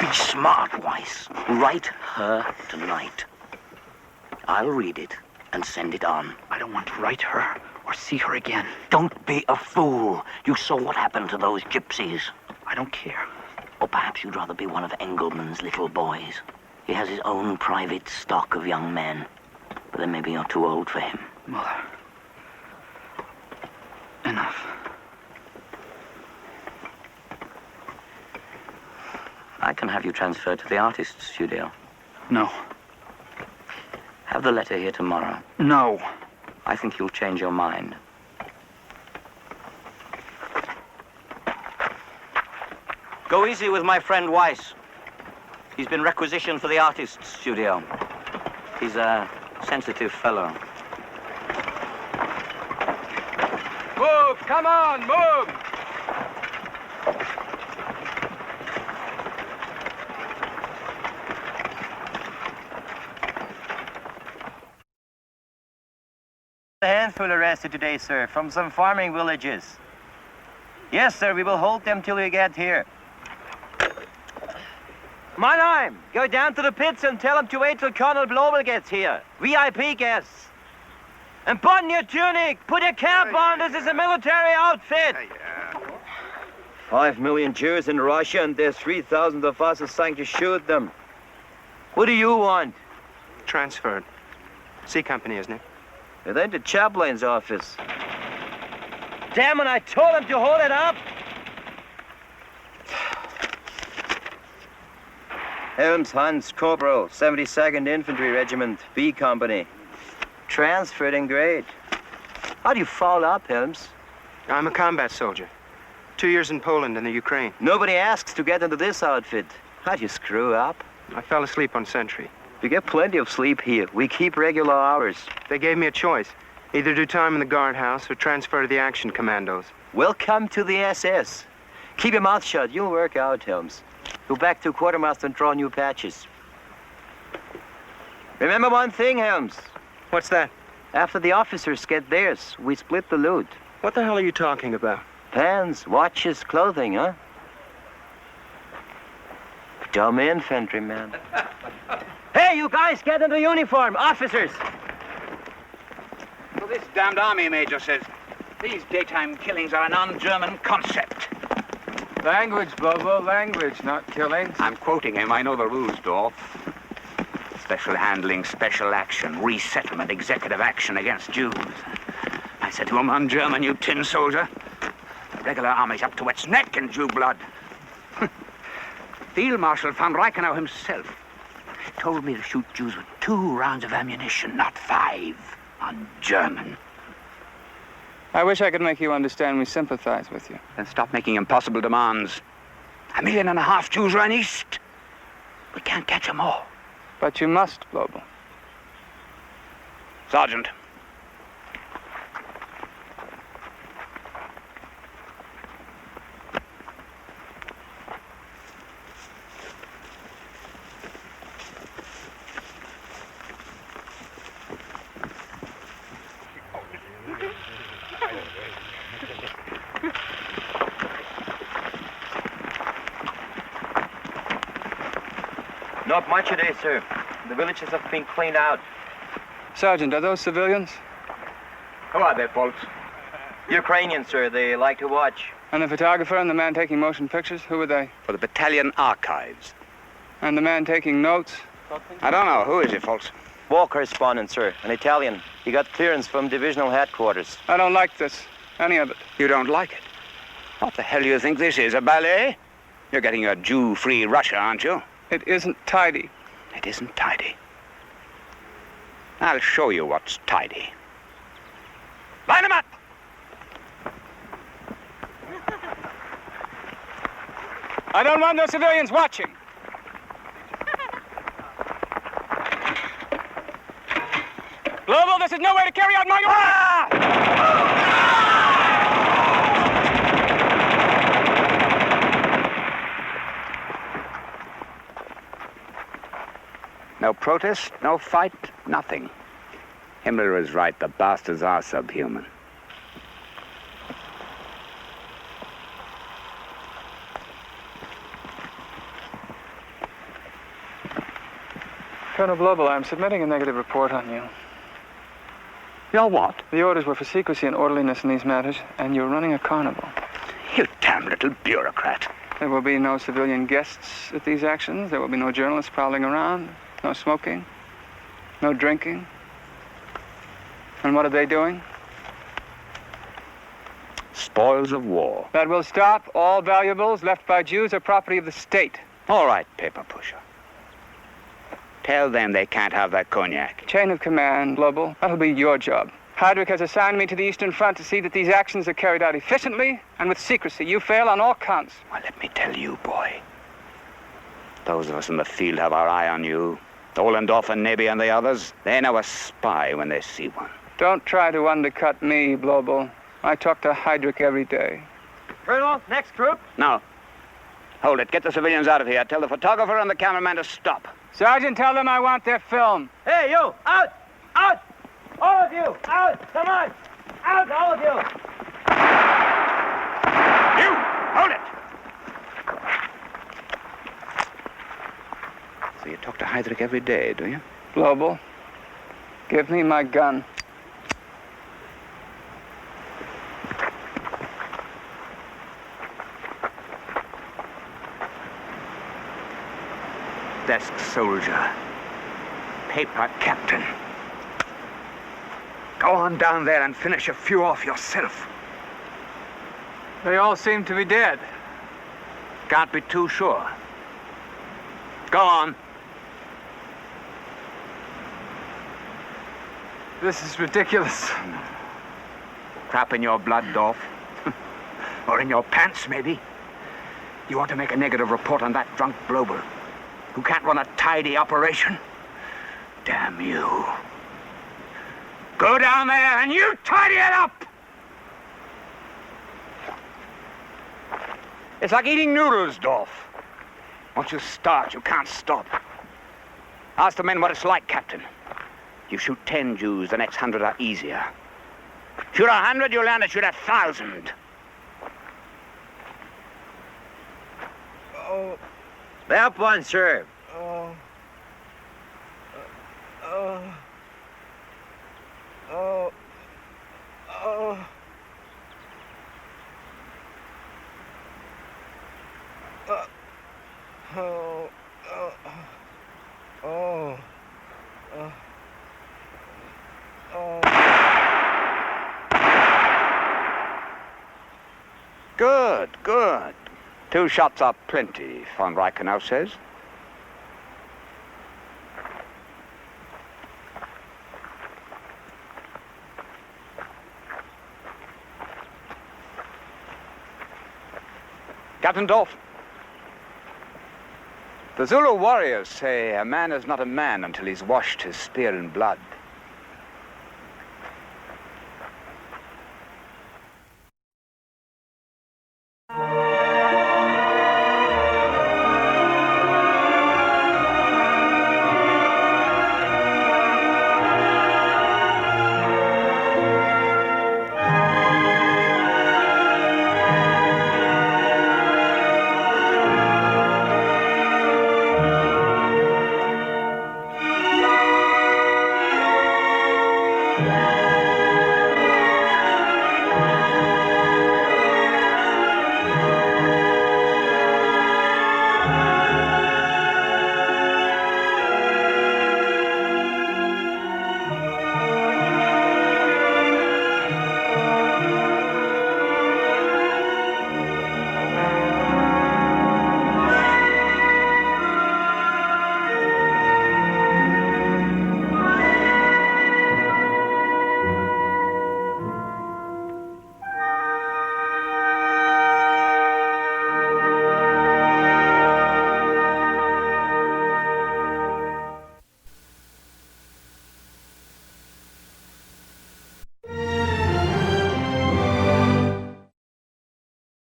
[SPEAKER 21] Be smart, Weiss. Write her tonight. I'll read it and send it on.
[SPEAKER 3] I don't want to write her or see her again.
[SPEAKER 21] Don't be a fool. You saw what happened to those gypsies.
[SPEAKER 3] I don't care.
[SPEAKER 21] Or perhaps you'd rather be one of Engelman's little boys. He has his own private stock of young men. But then maybe you're too old for him.
[SPEAKER 3] Muller. Enough.
[SPEAKER 21] I can have you transferred to the artist's studio.
[SPEAKER 3] No.
[SPEAKER 21] Have the letter here tomorrow.
[SPEAKER 3] No.
[SPEAKER 21] I think you'll change your mind. Go easy with my friend Weiss. He's been requisitioned for the artist's studio. He's a sensitive fellow.
[SPEAKER 2] Move! Come on, move!
[SPEAKER 6] A handful arrested today, sir, from some farming villages. Yes, sir, we will hold them till we get here. Mannheim, go down to the pits and tell them to wait till Colonel Blobel gets here. VIP guests. And put on your tunic, put your cap on, this is a military outfit. 5 million Jews in Russia and there's 3,000 of us assigned to shoot them. What do you want?
[SPEAKER 10] Transferred. C Company, isn't it?
[SPEAKER 6] They're in the chaplain's office. Damn it, I told him to hold it up! Helms Hans, Corporal, 72nd Infantry Regiment, B Company. Transferred in grade. How do you follow up, Helms?
[SPEAKER 10] I'm a combat soldier. 2 years in Poland and the Ukraine.
[SPEAKER 6] Nobody asks to get into this outfit. How'd you screw up?
[SPEAKER 10] I fell asleep on sentry.
[SPEAKER 6] We get plenty of sleep here. We keep regular hours.
[SPEAKER 10] They gave me a choice. Either do time in the guardhouse or transfer to the action commandos.
[SPEAKER 6] Welcome to the SS. Keep your mouth shut. You'll work out, Helms. Go back to quartermaster and draw new patches. Remember one thing, Helms.
[SPEAKER 10] What's that?
[SPEAKER 6] After the officers get theirs, we split the loot.
[SPEAKER 10] What the hell are you talking about?
[SPEAKER 6] Pants, watches, clothing, huh? Dumb infantryman. Hey, you guys, get into uniform. Officers!
[SPEAKER 7] Well, this damned army major says these daytime killings are an un-German concept.
[SPEAKER 2] Language, Bobo, language, not killings.
[SPEAKER 7] I'm quoting him. I know the rules, Dorf. Special handling, special action, resettlement, executive action against Jews. I said to him, un-German, you tin soldier. The regular army's up to its neck in Jew blood. Field Marshal von Reichenau himself told me to shoot Jews with 2 rounds of ammunition, not 5, on German.
[SPEAKER 2] I wish I could make you understand we sympathize with you.
[SPEAKER 7] Then stop making impossible demands. 1.5 million Jews ran east. We can't catch them all.
[SPEAKER 2] But you must, Blobel.
[SPEAKER 7] Sergeant.
[SPEAKER 6] Not much today, sir. The villages have been cleaned out.
[SPEAKER 2] Sergeant, are those civilians?
[SPEAKER 7] Who are they, folks?
[SPEAKER 6] Ukrainians, sir. They like to watch.
[SPEAKER 2] And the photographer and the man taking motion pictures, who were they?
[SPEAKER 7] For the battalion archives.
[SPEAKER 2] And the man taking notes?
[SPEAKER 7] I don't know. Who is he, folks?
[SPEAKER 6] War correspondent, sir. An Italian. He got clearance from divisional headquarters.
[SPEAKER 2] I don't like this. Any of it.
[SPEAKER 7] You don't like it? What the hell do you think this is, a ballet? You're getting a Jew-free Russia, aren't you?
[SPEAKER 2] It isn't tidy.
[SPEAKER 7] It isn't tidy. I'll show you what's tidy. Line 'em up!
[SPEAKER 2] I don't want no civilians watching. Global, this is no way to carry out my orders!
[SPEAKER 7] No protest, no fight, nothing. Himmler is right. The bastards are subhuman.
[SPEAKER 2] Colonel Blobel, I'm submitting a negative report on you.
[SPEAKER 7] You're what?
[SPEAKER 2] The orders were for secrecy and orderliness in these matters, and you're running a carnival.
[SPEAKER 7] You damn little bureaucrat.
[SPEAKER 2] There will be no civilian guests at these actions. There will be no journalists prowling around. No smoking. No drinking. And what are they doing?
[SPEAKER 7] Spoils of war.
[SPEAKER 2] That will stop. All valuables left by Jews are property of the state.
[SPEAKER 7] All right, paper pusher. Tell them they can't have that cognac.
[SPEAKER 2] Chain of command, Global. That'll be your job. Heydrich has assigned me to the Eastern Front to see that these actions are carried out efficiently and with secrecy. You fail on all counts.
[SPEAKER 7] Well, let me tell you, boy. Those of us in the field have our eye on you. Ollendorf and Neby and the others, they know a spy when they see one.
[SPEAKER 2] Don't try to undercut me, Global. I talk to Heydrich every day.
[SPEAKER 6] Colonel, next group.
[SPEAKER 7] No. Hold it. Get the civilians out of here. Tell the photographer and the cameraman to stop.
[SPEAKER 2] Sergeant, tell them I want their film.
[SPEAKER 6] Hey, you! Out! Out! All of you! Out! Come on! Out, all of you!
[SPEAKER 7] You! Hold it! So you talk to Heydrich every day, do you?
[SPEAKER 2] Global, give me my gun.
[SPEAKER 7] Desk soldier. Paper captain. Go on down there and finish a few off yourself.
[SPEAKER 2] They all seem to be dead.
[SPEAKER 7] Can't be too sure. Go on.
[SPEAKER 2] This is ridiculous.
[SPEAKER 7] Crap in your blood, Dorf. Or in your pants, maybe. You want to make a negative report on that drunk Global who can't run a tidy operation? Damn you. Go down there and you tidy it up! It's like eating noodles, Dorf. Once you start, you can't stop. Ask the men what it's like, Captain. You shoot 10 Jews, the next 100 are easier. Shoot 100, you'll learn to shoot 1,000.
[SPEAKER 6] Oh. That one, sir.
[SPEAKER 10] Oh. Oh. Oh. Oh. Oh. Oh. Oh. Oh.
[SPEAKER 7] Good, good. 2 shots are plenty, von Reichenau says. Captain Dorf. The Zulu warriors say a man is not a man until he's washed his spear in blood.